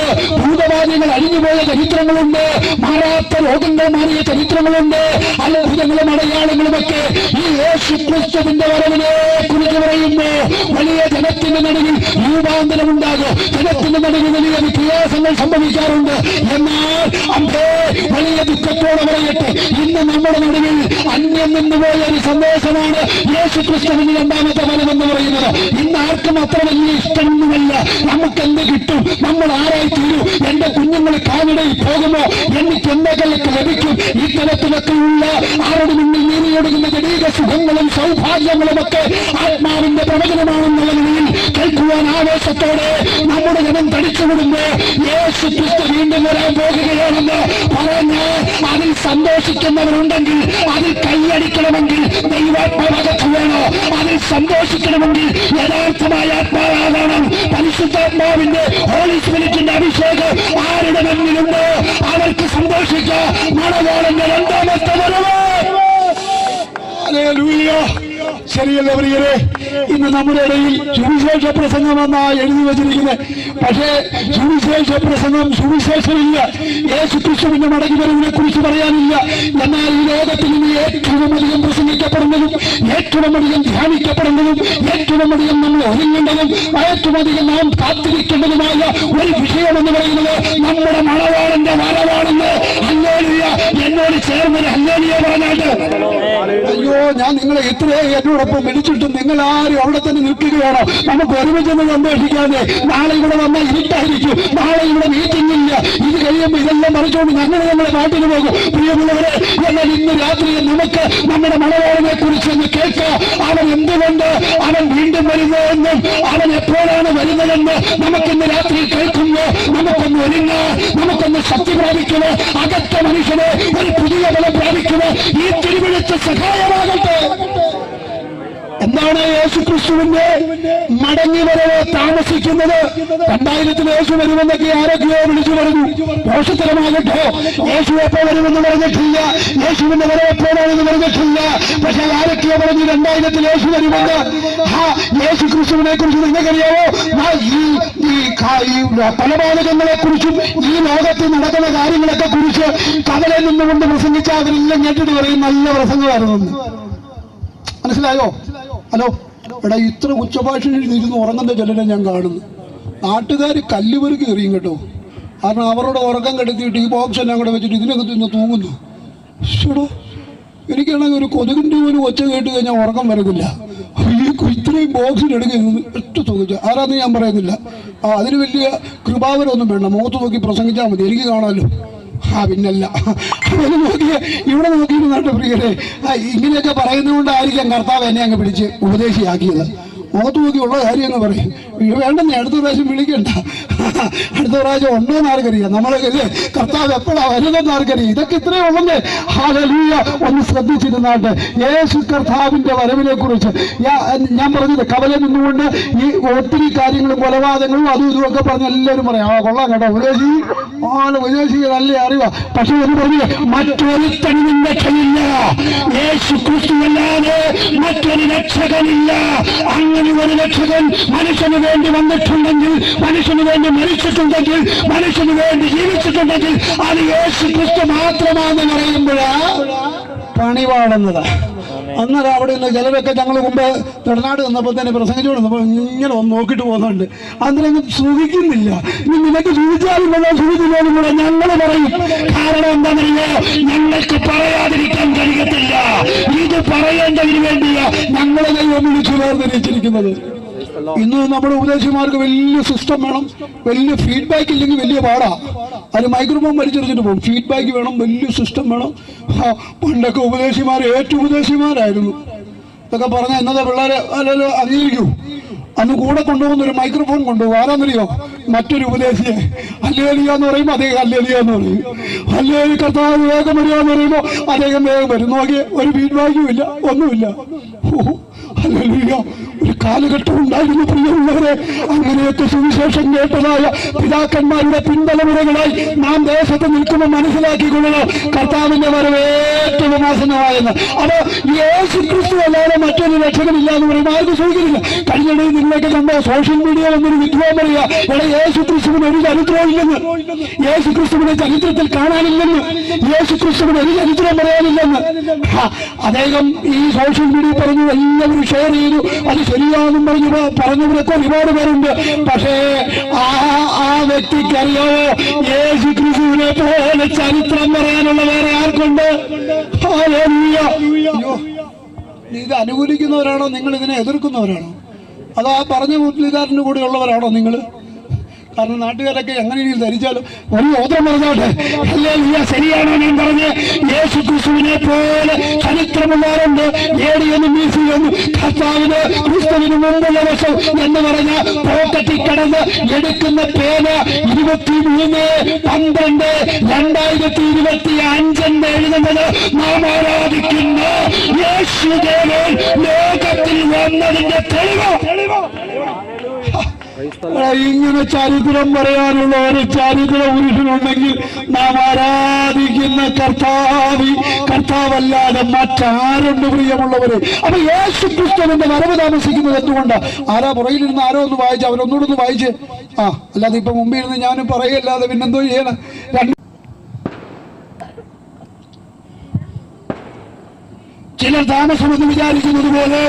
ഭൂതവാദികൾ അഴിഞ്ഞുപോയ ചരിത്രങ്ങളുണ്ട്, മാറാത്ത രോഗങ്ങൾ മാറിയ ചരിത്രങ്ങളുണ്ട്, അത്ഭുതങ്ങളും അടയാളങ്ങളുമൊക്കെ ഈ യേശു ക്രിസ്തുവിന്റെ വരവിനെ കുറിച്ച് പറയുന്നു. വലിയ ജനത്തിന്റെ നടുവിൽ രൂപാന്തരമുണ്ടാകും, ജനത്തിന്റെ നടുവിൽ വലിയ വ്യത്യാസങ്ങൾ സംഭവിക്കാറുണ്ട്. എന്നാൽ അമ്പേ വലിയ ദുഃഖത്തോടെ പറയട്ടെ, ഇന്ന് നമ്മുടെ നടുവിൽ അന്യം നിന്നുപോയ ഒരു സന്ദേശമാണ് യേശു ക്രിസ്തുവിന്റെ 2ാമത്തെ വരവെന്ന് പറയുന്നത്. ഇന്ന് ആർക്കും അത്ര വലിയ ഇഷ്ടമൊന്നുമല്ല. നമുക്ക് എന്ത് കിട്ടും, നമ്മൾ ആരായി തീരും, എന്റെ കുഞ്ഞുങ്ങൾ കാനഡയിൽ പോകുമോ, എനിക്ക് എന്തൊക്കെ ലഭിക്കും, ഈ തലത്തിലൊക്കെയുള്ള ആരുടെ മുന്നിൽ നീങ്ങിയൊടുങ്ങുന്ന ജനീക സുഖങ്ങളും സൗഭാഗ്യങ്ങളും ഒക്കെ ആത്മാവിന്റെ പ്രവചനമാണെന്നുള്ള നിലയിൽ കേൾക്കുവാൻ ആവേശത്തോടെ നമ്മുടെ ജനം തടിച്ചുവിടുമ്പോ യേശു ക്രിസ്തു വീണ്ടും വരാൻ പോകുകയാണെന്ന് പറഞ്ഞ് അതിൽ സന്തോഷിക്കുന്നവരുണ്ടെങ്കിൽ, അതിൽ കൈയടിക്കണമെങ്കിൽ ദൈവാത്മാവകത്ത് വേണോ? അതിൽ സന്തോഷിക്കണമെങ്കിൽ യഥാർത്ഥമായ ആത്മാവാകണം. പരിശുദ്ധാത്മാവിന്റെ ഹോളി സ്പിരിറ്റിന്റെ അഭിഷേകം ആരുടെ മുന്നിലുണ്ടോ അവർക്ക് സന്തോഷിക്കാം. മണവാളന്റെ 2ാമത്തെ വരവ്. ഹല്ലേലൂയ. ശരിയല്ലേ പ്രിയരെ? ഇന്ന് നമ്മുടെ ഇടയിൽ സുവിശേഷ പ്രസംഗമെന്നാണ് എഴുതി വച്ചിരിക്കുന്നത്. പക്ഷേ സുവിശേഷ പ്രസംഗം സുവിശേഷമില്ല, യേശു ക്രിസ്തുവിന്റെ മടങ്ങിവരവിനെ കുറിച്ച് പറയാനില്ല. എന്നാൽ ഈ ലോകത്തിൽ നിന്ന് ഏറ്റവും അധികം പ്രസംഗിക്കപ്പെടുന്നതും, ഏറ്റവും അധികം ധ്യാനിക്കപ്പെടുന്നതും, ഏറ്റവും അധികം നമ്മൾ ഒരുങ്ങേണ്ടതും, ഏറ്റവും അധികം നാം കാത്തിരിക്കേണ്ടതുമായ ഒരു വിഷയം എന്ന് പറയുന്നത് നമ്മുടെ മണവാളന്റെ വരവാണെന്ന് ഹല്ലേലൂയ എന്നോട് ചേർന്നൊരു ഹല്ലേലൂയ പറഞ്ഞാട്ട്. അയ്യോ, ഞാൻ നിങ്ങളെ ഇത്രയും എന്നോടൊപ്പം വിളിച്ചിട്ടും നിങ്ങൾ ആരും അവിടെ തന്നെ നിൽക്കുകയാണോ? നമുക്ക് ഒരുമിച്ചൊന്ന് സന്തോഷിക്കാതെ. നാളെ ഇവിടെ വന്നാൽ ഇരുട്ടായിരിക്കും, നാളെ ഇവിടെ മീറ്റിംഗ് ഇല്ല, ഇത് കഴിയുമ്പോൾ ഇതെല്ലാം മറിച്ചുകൊണ്ട് ഞങ്ങളുടെ നാട്ടിൽ പോകും. പ്രിയമുള്ളവരെ, എന്നാൽ ഇന്ന് രാത്രി നമുക്ക് നമ്മുടെ മണവാളനെ കുറിച്ച് ഒന്ന് കേൾക്കാം. അവൻ എന്തുകൊണ്ട് അവൻ വീണ്ടും വരുന്നതെന്നും അവൻ എപ്പോഴാണ് വരുന്നതെന്ന് നമുക്കിന്ന് രാത്രി കേൾക്കുമ്പോൾ നമുക്കൊന്ന് ഒരുങ്ങാം, നമുക്കൊന്ന് ശക്തി പ്രാപിക്കുക, അകത്ത മനുഷ്യനെ ഒരു പുതിയ ബലം പ്രാപിക്കുക. ഈ തിരുവെഴുത്ത് സഹായമാകട്ടെ. എന്താണ് യേശുക്രിസ്തുവിന്റെ മടങ്ങി വരവ് താമസിക്കുന്നത്? 2000 യേശു വരുമെന്നൊക്കെ ആരൊക്കെയോ വിളിച്ചു പറഞ്ഞു. മോശത്തരമാകട്ടോ, യേശു എപ്പോ വരുമെന്ന് പറഞ്ഞിട്ടില്ല, യേശുവിന്റെ വരവ് എപ്പോഴാണെന്ന് പറഞ്ഞിട്ടില്ല. പക്ഷെ ആരൊക്കെയോ പറഞ്ഞു 2000 യേശു വരുമെന്ന്. യേശു ക്രിസ്തുവിനെ കുറിച്ച് നിങ്ങൾക്കറിയാവോ? ഈ കൊലപാതകങ്ങളെ കുറിച്ചും ഈ ലോകത്തിൽ നടക്കുന്ന കാര്യങ്ങളൊക്കെ കുറിച്ച് കവലെ നിന്നുകൊണ്ട് പ്രസംഗിച്ച അവരെല്ലാം കേട്ടിട്ട് പറയും നല്ല പ്രസംഗമായിരുന്നു. മനസ്സിലായോ? ഹലോ എടാ, ഇത്ര ഉച്ചഭാഷയിൽ ഇരുന്ന് ഉറങ്ങുന്ന ചിലരെ ഞാൻ കാണുന്നു. നാട്ടുകാർ കല്ലുപെറുക്കി എറിയും കേട്ടോ. കാരണം അവരുടെ ഉറക്കം കെടുത്തിയിട്ട് ഈ ബോക്സ് എല്ലാം കൂടെ വെച്ചിട്ട് ഇതിനകത്ത് നിന്ന് തൂങ്ങുന്നു. ഷടോ, എനിക്കാണെങ്കിൽ ഒരു കൊതുകിൻ്റെ ഒരു ഒച്ച കേട്ട് കഴിഞ്ഞാൽ ഉറക്കം വരുന്നില്ല. ഈ ഇത്രയും ബോക്സിനെടുക്കുന്നത് ഒറ്റ തൂങ്ങിച്ച ആരാന്ന് ഞാൻ പറയുന്നില്ല. അതിന് വലിയ കൃപാവരൊന്നും വേണ്ട, മുഖത്ത് നോക്കി പ്രസംഗിച്ചാൽ മതി, എനിക്ക് കാണാമല്ലോ. പിന്നല്ല, അവന് നോക്കിയ ഇവിടെ നോക്കിയിരുന്നാട്ട് പ്രിയരെ, ഇങ്ങനെയൊക്കെ പറയുന്നതുകൊണ്ടായിരിക്കാം കർത്താവ് എന്നെ അങ്ങ് പിടിച്ച് ഉപദേശിയാക്കിയത്. മുഖത്ത് നോക്കിയുള്ള കാര്യം എന്ന് പറയും. വേണ്ടെന്ന് അടുത്ത പ്രാവശ്യം വിളിക്കണ്ട, അടുത്ത പ്രാവശ്യം ഉണ്ടോ എന്ന് ആർക്കറിയാം. നമ്മളൊക്കെ കർത്താവ് എപ്പോഴാ വരുന്നതെന്ന് ആർക്കറിയാം. ഇതൊക്കെ ഇത്രയേ ഉള്ളല്ലേ. ഹല്ലേലൂയ. ഒന്ന് ശ്രദ്ധിച്ചിരുന്നാട്ട് യേശു കർത്താവിന്റെ വരവിനെ കുറിച്ച് ഞാൻ പറഞ്ഞത്, കവല നിന്നുകൊണ്ട് ഈ ഒത്തിരി കാര്യങ്ങളും കൊലപാതകങ്ങളും അതും ഇതുമൊക്കെ പറഞ്ഞ് എല്ലാവരും പറയാം കൊള്ളാം കേട്ടോ, ഉപദേശിക്ക് നല്ല അറിവാ. പക്ഷെ എന്ന് പറഞ്ഞ് മറ്റൊരുത്തനും രക്ഷയില്ല, യേശു ക്രിസ്തുവല്ലാതെ മറ്റൊരു രക്ഷകനില്ല. അങ്ങനെ ഒരു രക്ഷകൻ മനുഷ്യന് വേണ്ടി വന്നിട്ടുണ്ടെങ്കിൽ, മനുഷ്യന് വേണ്ടി മരിച്ചിട്ടുണ്ടെങ്കിൽ, മനുഷ്യന് വേണ്ടി ജീവിച്ചിട്ടുണ്ടെങ്കിൽ അത് യേശു ക്രിസ്തു മാത്രമാണെന്ന് പറയുമ്പോഴാ പണി പാടുന്നത്. അന്നേരം അവിടെ നിന്ന് ചിലരൊക്കെ ഞങ്ങൾ മുമ്പ് നെടുനാട് നിന്നപ്പോൾ തന്നെ പ്രസംഗിച്ചുകൊണ്ടിരുന്നപ്പോൾ ഇങ്ങനെ ഒന്ന് നോക്കിയിട്ട് പോകുന്നുണ്ട്. അന്നേരം സുഖിക്കുന്നില്ല. ഇനി നിനക്ക് സുഖിച്ചാലും കൊള്ളാം, സുഖിച്ചില്ലാലും കൂടെ ഞങ്ങൾ പറയും. കാരണം എന്താണെന്നറിയോ? ഞങ്ങൾക്ക് പറയാതിരിക്കാൻ കഴിയത്തില്ല. ഇത് പറയേണ്ടതിന് വേണ്ടിയാ ഞങ്ങളെ ദൈവം വിളിച്ചു വേർതിരിച്ചിരിക്കുന്നത്. ഇന്ന് നമ്മുടെ ഉപദേശിമാർക്ക് വലിയ സിസ്റ്റം വേണം, വലിയ ഫീഡ്ബാക്ക് ഇല്ലെങ്കിൽ വലിയ പാടാ. അത് മൈക്രോഫോൺ വലിച്ചെറിച്ചിട്ട് പോകും. ഫീഡ്ബാക്ക് വേണം, വലിയ സിസ്റ്റം വേണം. പണ്ടൊക്കെ ഉപദേശിമാർ ഉപദേശിമാരായിരുന്നു. ഇതൊക്കെ പറഞ്ഞാൽ ഇന്നത്തെ പിള്ളേരെ അല്ലല്ലോ അംഗീകരിക്കൂ. അന്ന് കൂടെ കൊണ്ടുപോകുന്ന ഒരു മൈക്രോഫോൺ കൊണ്ടുപോകും. ആരാന്നറിയോ? മറ്റൊരു ഉപദേശിയെ. ഹല്ലേലൂയ എന്ന് പറയുമ്പോൾ അദ്ദേഹം ഹല്ലേലൂയ എന്ന് പറയും. ഹല്ലേലൂയ കർത്താവ് വേഗം വരിക എന്ന് പറയുമ്പോൾ അദ്ദേഹം വേഗം വരും. നോക്കിയേ, ഒരു ഫീഡ്ബാക്കും ഇല്ല, ഒന്നുമില്ല. ഹല്ലേലൂയ. ഒരു കാലഘട്ടം ഉണ്ടായിരുന്നു പ്രിയമുള്ളവരെ. അങ്ങനെയൊക്കെ സുവിശേഷം കേട്ടതായ പിതാക്കന്മാരുടെ പിൻതലമുറകളായി നാം ദേശത്ത് നിൽക്കുമ്പോൾ മനസ്സിലാക്കിക്കൊള്ളണം, കർത്താവിന്റെ വരവ് ഏറ്റവും ആസന്നമായെന്ന്. അത് യേശു ക്രിസ്തു അല്ലാതെ മറ്റൊരു രക്ഷകനില്ല എന്ന് പറയുമ്പോൾ ആർക്കും സൂചിക്കില്ല. കഴിഞ്ഞിടയിൽ നിങ്ങളൊക്കെ കണ്ടോ സോഷ്യൽ മീഡിയ വന്നൊരു വിദ്വാൻ പറയുക, എടാ യേശു ക്രിസ്തുവിന് ഒരു ചരിത്രവും ഇല്ലെന്ന്, യേശു ക്രിസ്തുവിനെ ചരിത്രത്തിൽ കാണാനില്ലെന്ന്, യേശു ക്രിസ്തുവിന് ഒരു ചരിത്രം പറയാനില്ലെന്ന്. അദ്ദേഹം ഈ സോഷ്യൽ മീഡിയ പറഞ്ഞു, എല്ലാവരും ഷെയർ ചെയ്തു. അത് ശരിയാണെന്നും പറഞ്ഞവരൊക്കെ ഒരുപാട് പേരുണ്ട്. പക്ഷേ ആ വ്യക്തിക്ക് അറിയാവോ, യേശു ക്രിസ്തുവിനെ പോലെ ചരിത്രം പറയാനുള്ള വേറെ ആർക്കുണ്ട്? ഇത് അനുകൂലിക്കുന്നവരാണോ നിങ്ങൾ? ഇതിനെ എതിർക്കുന്നവരാണോ? അതോ ആ പറഞ്ഞ പുള്ളിക്കാരൻ്റെ കൂടെ ഉള്ളവരാണോ നിങ്ങൾ? കാരണം നാട്ടുകാരൊക്കെ എങ്ങനെ ധരിച്ചാലും ഒരു യോത്രം പറഞ്ഞോട്ടെ. ഹല്ലേലൂയ. ശരിയാണോ ഞാൻ പറഞ്ഞ്? യേശു ക്രിസ്തുവിനെ പോലെ ചരിത്രമുള്ളവരുണ്ട്. ഏടിയെന്നും മീസിയെന്നും കർത്താവിന് ക്രിസ്തുവിന് മുമ്പുള്ള വർഷം എന്ന് പറഞ്ഞ പോക്കറ്റിൽ കിടന്ന് എടുക്കുന്ന പേന 23/12/2025 എഴുതുന്നത് നാം ആരാധിക്കുന്ന യേശുദേവൻ ലോകത്തിൽ വന്നതിന്റെ തെളിവ്. ഇങ്ങനെ ചരിത്രം പറയാനുള്ള ഒരു ചരിത്ര പുരുഷനുണ്ടെങ്കിൽ നാം ആരാധിക്കുന്ന കർത്താവല്ലാതെ മറ്റാരുണ്ട് പ്രിയമുള്ളവര്? അപ്പൊ യേശു ക്രിസ്തുവിന്റെ വരവ് താമസിക്കുന്നത് എന്തുകൊണ്ട്? ആരാ പുറകിലിരുന്ന് ആരോ ഒന്ന് വായിച്ച്, അവരൊന്നുകൂടെ വായിച്ച്. അല്ലാതെ ഇപ്പൊ മുമ്പിൽ ഇരുന്ന് ഞാനും പറയല്ലാതെ പിന്നെന്തോ ചെയ്യണം? ചിലർ താമസമെന്ന് വിചാരിക്കുന്നത് പോലെ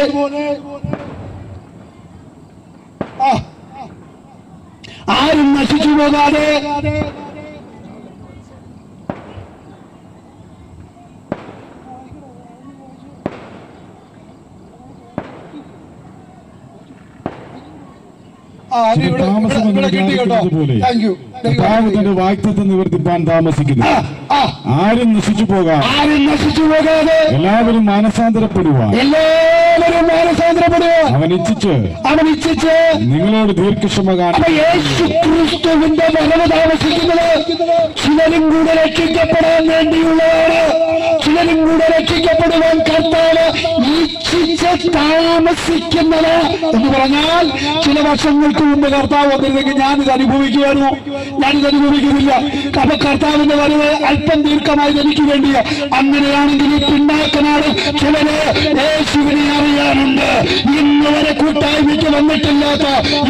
ആരും നശിച്ചു പോകാതെ തന്റെ വാഗ്ദത്തം നിവർത്തിപ്പാൻ താമസിക്കുന്നു. ആരും നശിച്ചു പോകാതെ എല്ലാവരും മാനസാന്തരപ്പെടുവാൻ അവൻ ഇച്ഛിച്ച് നിങ്ങളോട് ദീർഘക്ഷമ കാണിക്കും. യേശുക്രിസ്തുവിന്റെ വരവ് താമസിക്കുന്നത് ചിലരും കൂടെ രക്ഷിക്കപ്പെടാൻ വേണ്ടിയുള്ളതാണ്. ചിലരും കൂടെ രക്ഷിക്കപ്പെടുവാൻ കർത്താവ് ഇച്ഛിച്ച് താമസിക്കുന്നത് എന്ന് പറഞ്ഞാൽ ചില വർഷങ്ങൾക്ക് മുമ്പ് കർത്താവ് വന്നിരുന്നെങ്കിൽ ഞാനിത് അനുഭവിക്കുമായിരുന്നു. ഞാനിത് അനുഭവിക്കുന്നില്ല. അപ്പൊ കർത്താവിന്റെ വരവ് അല്പം ദീർഘമായത് എനിക്ക് വേണ്ടിയ. അങ്ങനെയാണെങ്കിൽ ഈ പിന്നാക്കനാട് ചിലര് യേശുവിനെ അറിയാനുണ്ട്. ഇന്ന് വരെ കൂട്ടായ്മയ്ക്ക് വന്നിട്ടില്ലാത്ത,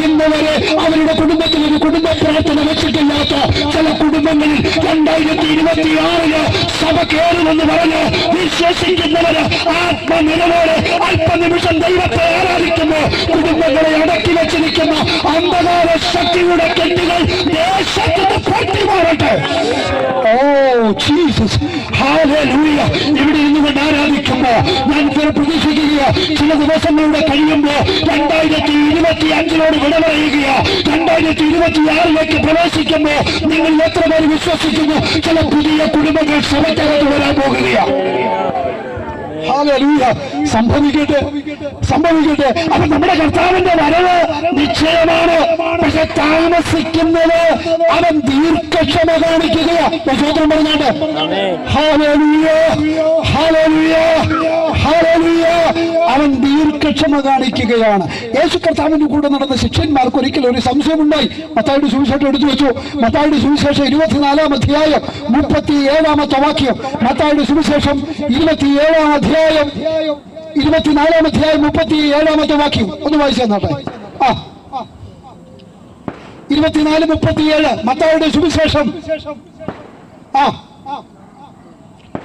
ഇന്ന് വരെ അവരുടെ കുടുംബത്തിൽ ഒരു കുടുംബ പ്രാർത്ഥന വെച്ചിട്ടില്ലാത്ത ചില കുടുംബങ്ങളിൽ 2026 സഭ കയറുമെന്ന് പറഞ്ഞ് വിശ്വസിക്കുന്നവര് ആത്മനിലവോടെ അല്പനിമിഷം ദൈവത്തെ ആരാധിക്കുന്നു. കുടുംബങ്ങളെ അടക്കി വെച്ചിരിക്കുന്ന അന്ധകാര ശക്തിയുടെ കെട്ടുകൾ ദേശത്തിന് പൊട്ടിമാറട്ടെ. Oh Jesus, hallelujah. ഇവിടെ ഇരുന്നുകൊണ്ട് ആരാധിക്കുമ്പോ ഞാൻ പ്രതീക്ഷിക്കുക, ചില ദിവസങ്ങളുടെ കഴിയുമ്പോ 2025 വിട പറയുക. 2026 പ്രവേശിക്കുമ്പോ നിങ്ങൾ എത്ര പേര് വിശ്വസിക്കുന്നു ചില പുതിയ കുടുംബങ്ങൾ സഭയ്ക്കകത്ത് വരാൻ പോകുകയാണ്. ഹല്ലേലൂയ. സംഭവിക്കട്ടെ. അപ്പൊ നമ്മുടെ കർത്താവിന്റെ വരവ് നിശ്ചയമാണ്. പക്ഷെ താമസിക്കുന്നത് അവൻ ദീർഘക്ഷമ കാണിക്കുകയാണ്. സ്വതന്ത്രം പറഞ്ഞാണ്ട് ഹല്ലേലൂയ, ഹല്ലേലൂയ, ഹല്ലേലൂയ. അവൻ ദീർഘക്ഷമ കാണിക്കുകയാണ്. യേശു കർത്താവിന്റെ കൂടെ നടന്ന ശിഷ്യന്മാർക്ക് ഒരിക്കലും ഒരു സംശയമുണ്ടായി. മത്തായിയുടെ സുവിശേഷം എടുത്തു വെച്ചു. മത്തായിയുടെ സുവിശേഷം 24-ാം അധ്യായം 37-ാമത്തെ വാക്യം. മത്തായിയുടെ സുവിശേഷം 27-ാം അധ്യായം 24-ാം അധ്യായം 37-ാമത്തെ വാക്യം ഒന്ന് വായിച്ചു തന്നാട്ടെ. 24-37 മത്തായിയുടെ സുവിശേഷം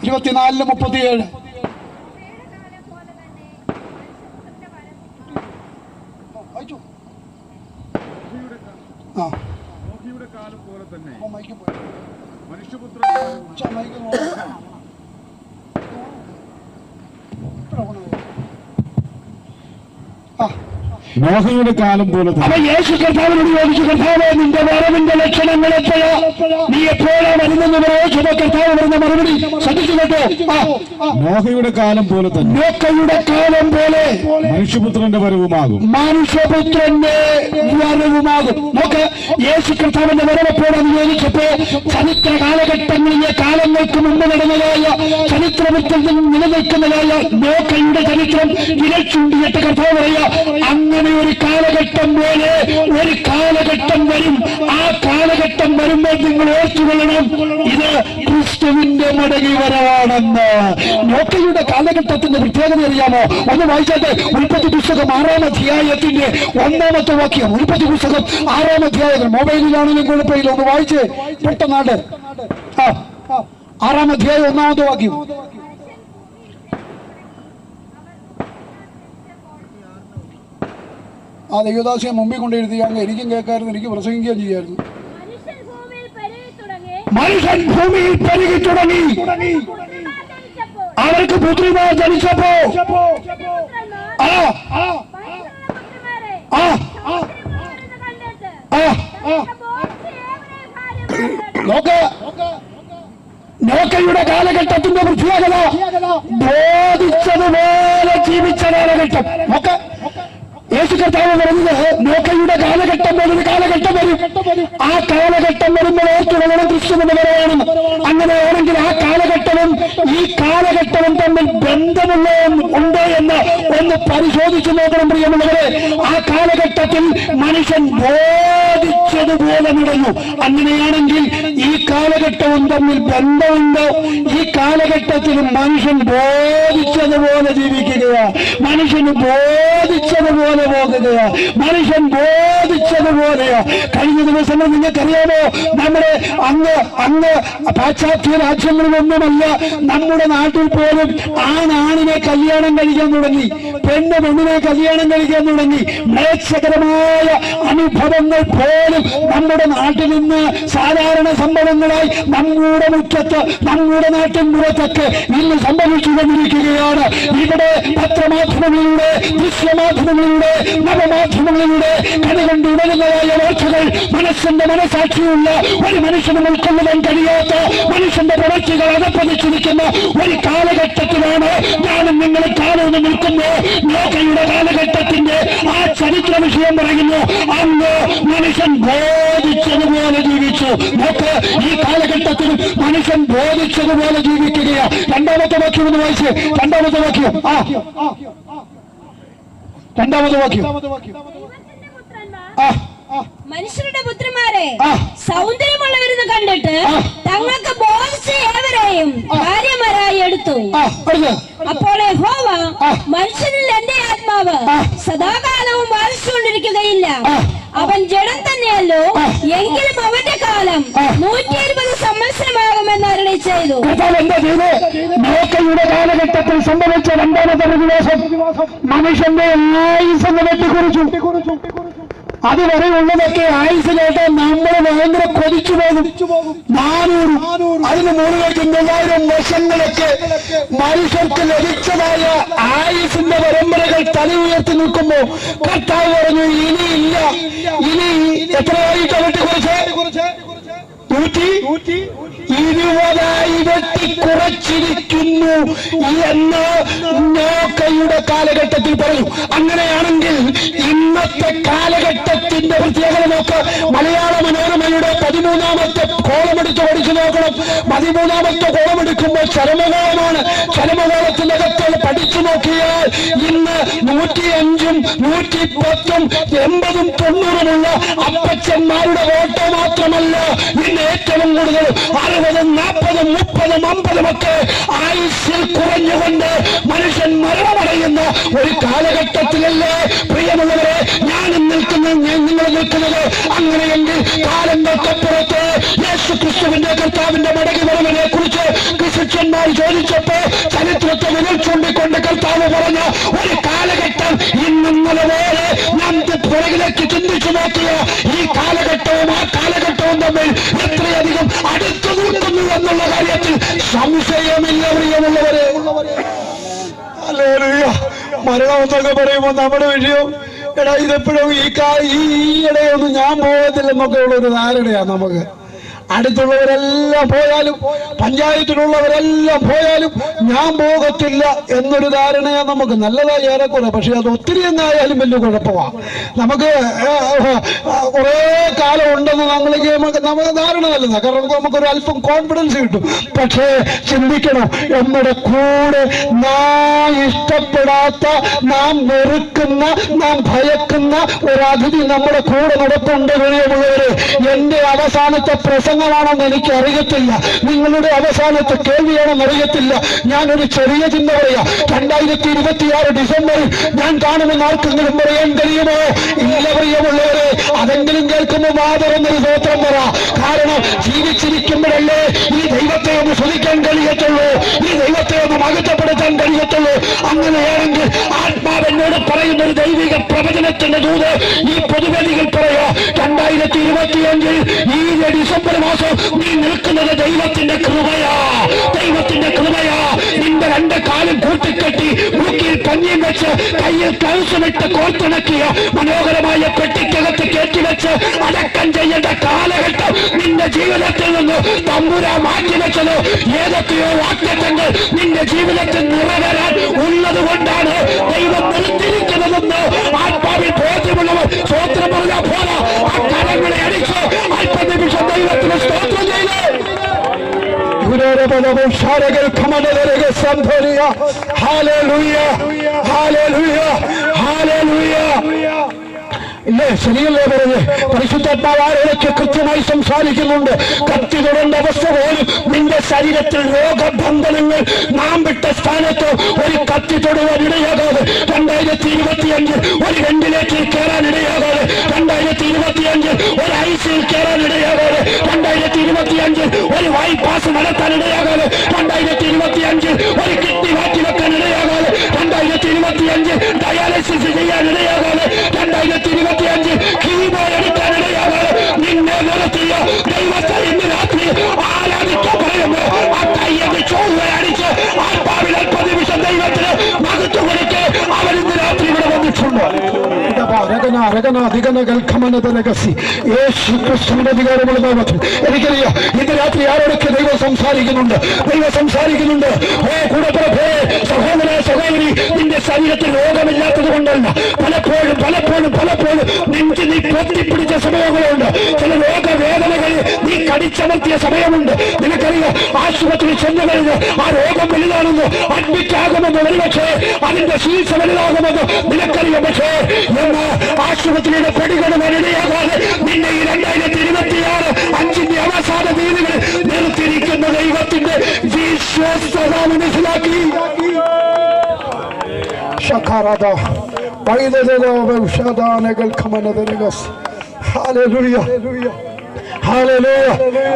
24-37. നോഹിയുടെ കാലം പോലെ തന്നെ മനുഷ്യപുത്രൻ നോഹയുടെ കാലം പോലെ അപ്പൊ യേശു കർത്താവിനോട് ചോദിച്ചു, കർത്താവ് നിന്റെ വരവിന്റെ ലക്ഷണങ്ങൾ എപ്പോഴാ, നീ എപ്പോഴാ വരുന്നെന്ന് ചോദിച്ചപ്പോ കർത്താവ് പറഞ്ഞ മറുപടി ശ്രദ്ധിച്ചു കേട്ടോ. നോഹയുടെ കാലം പോലെ തന്നെ, നോഹയുടെ കാലം പോലെ മനുഷ്യപുത്രന്റെ വരവുമാകും. മനുഷ്യപുത്രന്റെ വരവുമാകും. നോക്ക്, യേശു കർത്താവിന്റെ വരവ് എപ്പോഴാന്ന് ചോദിച്ചപ്പോ ചരിത്ര കാലഘട്ടങ്ങളിലെ കാലങ്ങൾക്ക് മുമ്പ് നടന്നതായ ചരിത്രത്തിൽ നിലനിൽക്കുന്നതായ നോഹയുടെ ചരിത്രം വിരൽ ചൂണ്ടിയിട്ട് കർത്താവ് പറയാ, അങ്ങനെ ഒരു കാലഘട്ടം പോലെ ഒരു കാലഘട്ടം വരും. ആ കാലഘട്ടം വരുമ്പോൾ നിങ്ങൾ ഓർത്തുകൊള്ളണം, ഇത് ക്രിസ്തുവിന്റെ മടങ്ങി വരവാണെന്ന്. നോഹയുടെ കാലഘട്ടത്തിന്റെ പ്രത്യേകത അറിയാമോ? ഒന്ന് വായിച്ചാട്ടെ. ഉൽപ്പത്തി പുസ്തകം 6-ാം അധ്യായത്തിന്റെ 1-ാമത്തെ വാക്യം. ഉൽപ്പത്തി പുസ്തകം 6-ാം അധ്യായത്തിൽ മൊബൈലിലാണെങ്കിലും കുഴപ്പമില്ല, ഒന്ന് വായിച്ച് പെട്ടെന്നാണ്ട്. 6-ാം അധ്യായം 1-ാമത്തെ വാക്യം. ആ ദൈവദാസിയെ മുമ്പിൽ കൊണ്ടെഴുതി അങ്ങ് എനിക്കും കേൾക്കായിരുന്നു, എനിക്ക് പ്രസംഗിക്കുകയും ചെയ്യായിരുന്നു. മനുഷ്യൻ ഭൂമിയിൽ പെരുകി തുടങ്ങി. അവർക്ക് പുത്രിമാർ ജനിച്ചപ്പോ നോഹയുടെ കാലഘട്ടത്തിന്റെ പ്രത്യേകത ബോധിച്ചതുപോലെ ജീവിച്ച കാലഘട്ടം. നോക്ക, യേശു കർത്താവ് പറഞ്ഞത് നോഹയുടെ കാലഘട്ടം പോലൊരു കാലഘട്ടം വരും. ആ കാലഘട്ടം വരുമ്പോൾ ഓർത്തുകൊള്ളണം ക്രിസ്തുവിന്റെ വരവാണെന്ന്. അങ്ങനെയാണെങ്കിൽ ആ കാലഘട്ടവും ഈ കാലഘട്ടവും തമ്മിൽ ബന്ധമുണ്ടോ എന്ന് ഒന്ന് പരിശോധിച്ചു നോക്കണം പ്രിയമുള്ളവരെ. ആ കാലഘട്ടത്തിൽ മനുഷ്യൻ ബോധിച്ചതുപോലെ നടന്നു. അങ്ങനെയാണെങ്കിൽ ഈ കാലഘട്ടവും തമ്മിൽ ബന്ധമുണ്ടോ? ഈ കാലഘട്ടത്തിൽ മനുഷ്യൻ ബോധിച്ചതുപോലെ ജീവിക്കുകയാണ്. മനുഷ്യന് ബോധിച്ചതുപോലെ പോകുകയാ. മനുഷ്യൻ ബോധിച്ചതുപോലെയാ. കഴിഞ്ഞ ദിവസങ്ങൾ നിങ്ങൾക്കറിയാമോ, നമ്മുടെ അങ്ങ് പാശ്ചാത്യ രാജ്യങ്ങളിലൊന്നുമല്ല നമ്മുടെ നാട്ടിൽ പോലും ആണിനെ കല്യാണം കഴിക്കാൻ തുടങ്ങി, പെണ്ണിനെ കല്യാണം കഴിക്കാൻ തുടങ്ങി. മ്ലേച്ഛകരമായ അനുഭവങ്ങൾ പോലും നമ്മുടെ നാട്ടിൽ നിന്ന് സാധാരണ സംഭവങ്ങളായി നമ്മുടെ മുറ്റത്ത്, നമ്മുടെ നാട്ടിൻപുറത്തൊക്കെ ഇന്ന് സംഭവിച്ചുകൊണ്ടിരിക്കുകയാണ്. ഇവിടെ പത്രമാധ്യമങ്ങളിലൂടെ, ദൃശ്യമാധ്യമങ്ങളിലൂടെ, നവമാധ്യമങ്ങളിലൂടെ കണ്ടുകൊണ്ട് ഉണരുന്നതായ വാർത്തകൾ മനസ്സിന്റെ മനസാക്ഷിയുള്ള ഒരു മനുഷ്യനും ഉൾക്കൊള്ളുവാൻ കഴിയാത്ത മനുഷ്യന്റെ പ്രവൃത്തികൾ അകപ്പതിച്ചിരിക്കുന്ന ഒരു കാലഘട്ടത്തിലാണ് ഞാനും നിങ്ങൾ കാണുന്നു നിൽക്കുന്നു. നോക്കയുടെ കാലഘട്ടത്തിന്റെ ആ ചരിത്ര വിഷയം പറയുന്നു, അന്ന് മനുഷ്യൻ ബോധിച്ചതുപോലെ ജീവിച്ചു. നോക്ക്, ഈ കാലഘട്ടത്തിൽ മനുഷ്യൻ ബോധിച്ചതുപോലെ ജീവിക്കുകയാണ്. രണ്ടാമത്തെ വാക്യം ഒന്ന് വായിച്ച്, രണ്ടാമത്തെ വാക്യം. രണ്ടാമത്തെ വാക്യം. മനുഷ്യരുടെ പുത്രന്മാരെ സൗന്ദര്യമുള്ളവരെന്ന് കണ്ടിട്ട് തങ്ങൾക്ക് ബോധിച്ച ഏവരെയും ഭാര്യമാരായി എടുത്തു. അപ്പോൾ യഹോവ മനുഷ്യനിൽ എന്റെ ആത്മാവ് സദാകാലവും വാസിച്ചുകൊണ്ടിരിക്കുകയില്ല. അവൻ ജഡം തന്നെയല്ലോ, എങ്കിലും അവന്റെ കാലം 120 സംവത്സരമാകുമെന്ന് അരുളി ചെയ്തു. എന്താ ചെയ്ത്? നോക്കയുടെ കാലഘട്ടത്തിൽ സംഭവിച്ച രണ്ടാമത്തെ പ്രതിഭാസം മനുഷ്യന്റെ ആയുസ് വെട്ടിക്കുറിച്ചു. അതുവരെ ഉള്ളതൊക്കെ ആയുസ് കേട്ടാൽ നമ്മൾ ഭയങ്കര കൊതിച്ചു പോകും. 400 അതിന് മുകളിലേക്ക് 900 വർഷങ്ങളൊക്കെ മനുഷ്യർക്ക് ലഭിച്ചതായ ആയുസിന്റെ പരമ്പരകൾ തല ഉയർത്തി നിൽക്കുമ്പോ കർത്താവ് പറഞ്ഞു, ഇനിയില്ല. ഇനി എത്രയായിട്ട് വെട്ടിക്കുറിച്ച് 120 വെട്ടിക്കുറച്ചിരിക്കുന്നു എന്ന് നോക്കയുടെ കാലഘട്ടത്തിൽ പറഞ്ഞു. അങ്ങനെയാണെങ്കിൽ ഇന്നത്തെ കാലഘട്ടത്തിന്റെ പ്രത്യേകത നോക്ക്. മലയാള മനോരമയുടെ 13ാമത്തെ കോളമെടുത്ത് പഠിച്ചു നോക്കണം. 13ാമത്തെ കോളമെടുക്കുമ്പോൾ ചരമകോളമാണ്. ചരമകോളത്തിന്റെ അകത്ത് പഠിച്ചു നോക്കിയാൽ ഇന്ന് 105ഉം 110ഉം 80ഉം 90ഉമുള്ള അപ്പച്ചന്മാരുടെ വോട്ടോ മാത്രമല്ല, ഇന്ന് ഏറ്റവും കൂടുതൽ 60, 40, 30, 50 ഒക്കെ ആയുസ്സിൽ കുറഞ്ഞുകൊണ്ട് മനുഷ്യൻ മരണമടയുന്ന ഒരു കാലഘട്ടത്തിലല്ലേ പ്രിയമുള്ളവരെ ഞാനും നിൽക്കുന്നത്, നിങ്ങൾ നിൽക്കുന്നത്? അങ്ങനെയെങ്കിൽ കാലങ്ങൾക്കപ്പുറത്ത് യേശു ക്രിസ്തുവിന്റെ കർത്താവിന്റെ മടങ്ങി വരവിനെ കുറിച്ച് ക്രിസ്ത്യന്മാർ ചോദിച്ചപ്പോ ചരിത്രത്തെ വിരൽ ചൂണ്ടിക്കൊണ്ട് കർത്താവ് പറഞ്ഞ ഒരു കാലഘട്ടം ഇന്നലെ പോലെ നാം പുറകിലേക്ക് ചിന്തിച്ചു നോക്കിയ ഈ കാലഘട്ടവും ആ കാലഘട്ടവും തമ്മിൽ എത്രയധികം അടുത്തു നിൽക്കുന്നു എന്നുള്ള കാര്യത്തിൽ സംശയമില്ല പ്രിയമുള്ളവരെ. മരണമെന്നൊക്കെ പറയുമ്പോൾ നമ്മുടെ വിഷയം എടാ ഇതെപ്പോഴും ഈയിടെയൊന്നും ഞാൻ പോകത്തില്ലെന്നൊക്കെ ഉള്ള ഒരു ധാരണയാണ് നമുക്ക്. അടുത്തുള്ളവരെല്ലാം പോയാലും പഞ്ചായത്തിലുള്ളവരെല്ലാം പോയാലും ഞാൻ പോകത്തില്ല എന്നൊരു ധാരണയാണ് നമുക്ക്. നല്ലതായി ഏറെക്കുറെ, പക്ഷെ അത് ഒത്തിരി എന്നായാലും വലിയ കുഴപ്പമാണ്. നമുക്ക് കുറേ കാലം ഉണ്ടെന്ന് നമുക്ക് ധാരണ നല്ലതാണ്, കാരണം നമുക്കൊരു അല്പം കോൺഫിഡൻസ് കിട്ടും. പക്ഷേ ചിന്തിക്കണം, നമ്മുടെ കൂടെ നാം ഇഷ്ടപ്പെടാത്ത, നാം വെറുക്കുന്ന, നാം ഭയക്കുന്ന ഒരു അതിഥി നമ്മുടെ കൂടെ നടപ്പുണ്ട് പ്രിയമുള്ളവരെ. എന്റെ അവസാനത്തെ പ്രസംഗമാണെന്ന് എനിക്ക് അറിയത്തില്ല, നിങ്ങളുടെ അവസാനത്തെ കേൾവിയാണെന്ന് അറിയത്തില്ല. ഞാനൊരു ചെറിയ ചിന്ത പറയാം. 2026 ഡിസംബറിൽ ഞാൻ കാണുമെന്ന് ആർക്കെങ്കിലും പറയാൻ കഴിയുമോ? ഇല്ല പ്രിയമുള്ളവരെ. അതെങ്കിലും കേൾക്കുമ്പോൾ മാതറന്നൊരു സ്തോത്രം പറ. കാരണം ജീവിച്ചിരിക്കുമ്പോഴല്ലേ ഈ ദൈവത്തെ ഒന്ന് സ്തുതിക്കാൻ കഴിയത്തുള്ളൂ, ഈ ദൈവത്തെ ഒന്ന് മഹത്വപ്പെടുത്താൻ കഴിയത്തുള്ളൂ. അങ്ങനെയാണെങ്കിൽ ആത്മാവെന്നോട് പറയുന്ന ഒരു ദൈവിക പ്രവചനത്തിന്റെ ദൂത് ഈ പൊതുവേദികൾ പറയാ. 2025 ഈ ഡിസംബർ മാസം നീ നിൽക്കുന്നത് ദൈവത്തിന്റെ കൃപയാ, ദൈവത്തിന്റെ കൃപയാ. നിന്റെ 2 കാലും കൂട്ടിക്കെട്ടി മൂക്കിൽ പഞ്ഞിയും വെച്ച് കയ്യിൽ കൗശമിട്ട് കോർത്തിണക്കിയ മനോഹരമായ പെട്ടിക്കകത്ത് കയറ്റിവെച്ച് അടക്കം ചെയ്യേണ്ട കാലഘട്ടം നിന്റെ ജീവിതത്തിൽ നിന്ന് തമ്പുരാ മാറ്റിവെച്ചത് ഏതൊക്കെയോ വാക്യങ്ങൾ നിന്റെ ജീവിതത്തിൽ നിറവേറാൻ ഉള്ളത് കൊണ്ടാണ് ദൈവം നിർത്തിയിരിക്കുന്നതെന്ന് ആത്മാവിൽ ബോധ്യമുള്ളവർ സ്തോത്രം പറഞ്ഞാൽ പോലെ ആ കരങ്ങളെ അടിച്ച് അല്പനിമിഷം ദൈവത്തിന് സ്തോത്രം ചെയ്ത് ഇല്ലേ? ശരിയല്ലേ പറഞ്ഞ്? പരിശുദ്ധാത്മാവ് ആരോടൊക്കെ കൃത്യമായി സംസാരിക്കുന്നുണ്ട്. കത്തി തൊടേണ്ട അവസ്ഥ പോലും നിന്റെ ശരീരത്തിൽ രോഗബന്ധനങ്ങൾ നാം വിട്ട സ്ഥാനത്ത് ഒരു കത്തി തൊടുവാൻ ഇടയാകാതെ 2025 ഒരു വെന്റിലേറ്ററിൽ കയറാൻ ഇടയാകാതെ 2025 ഒരു ഐസിയിൽ കയറാൻ ഇടയാകാതെ 2025 ഒരു ബൈപാസ് നടത്താൻ ഇടയാകാതെ 2025 ഒരു കിഡ്നി മാറ്റിവെക്കാൻ ഇടയാകാതെ 2025 ഡയാലിസിസ് ചെയ്യാൻ ഇടയാകാതെ 2025 കീമോ എടുക്കാൻ ഇടയാകാതെ നിന്നെ നിർത്തിയ ദൈവത്തെ ഇന്ന് രാത്രി ആരാധിക്കാൻ പറയുമ്പോൾ ആ കയ്യടി ചോറുകയടിച്ച് ആത്മാവിൽ 30 നിമിഷം ദൈവത്തിന് മകത്വം കൊടുത്ത് അവൻ ഇന്ന് രാത്രി ഇവിടെ വന്നിട്ടുണ്ട്. യേശുക്രിസ്തുവിന്റെ അധികാരമുള്ള നാമത്തിൽ എനിക്കറിയാം ഇന്ന് രാത്രി ആരോടൊക്കെ ദൈവം സംസാരിക്കുന്നുണ്ട്. ഓ കൂടപ്പുറപ്പേ, സഹോദര സഹോദരി, നിന്റെ ശരീരത്തിൽ രോഗമില്ലാത്തത് കൊണ്ടല്ല, പലപ്പോഴും നെഞ്ച് നീ പൊത്തിപ്പിടിച്ച സമയങ്ങളുണ്ട്. ചില രോഗവേദനകൾ നീ കടിച്ചമർത്തിയ സമയമുണ്ട്. നിനക്കറിയാം ആശുപത്രി ചെന്നു കഴിഞ്ഞ് ആ രോഗം വലുതാണെന്ന് അഡ്മിറ്റ് ആകുമെന്ന് ഒരുപക്ഷേ അതിന്റെ ചികിത്സ വലുതാകുമെന്ന് നിനക്കറിയാം. പക്ഷേ എന്ന് ആശുപത്രിയുടെ പടികളുമായി ഇടയാകാതെ നിന്നെ ഈ 2026 5ന്റെ അവസാന തീയതികളിൽ നിർത്തിയിരിക്കുന്ന ദൈവത്തിന്റെ വിശ്വസ്തത മനസ്സിലാക്കി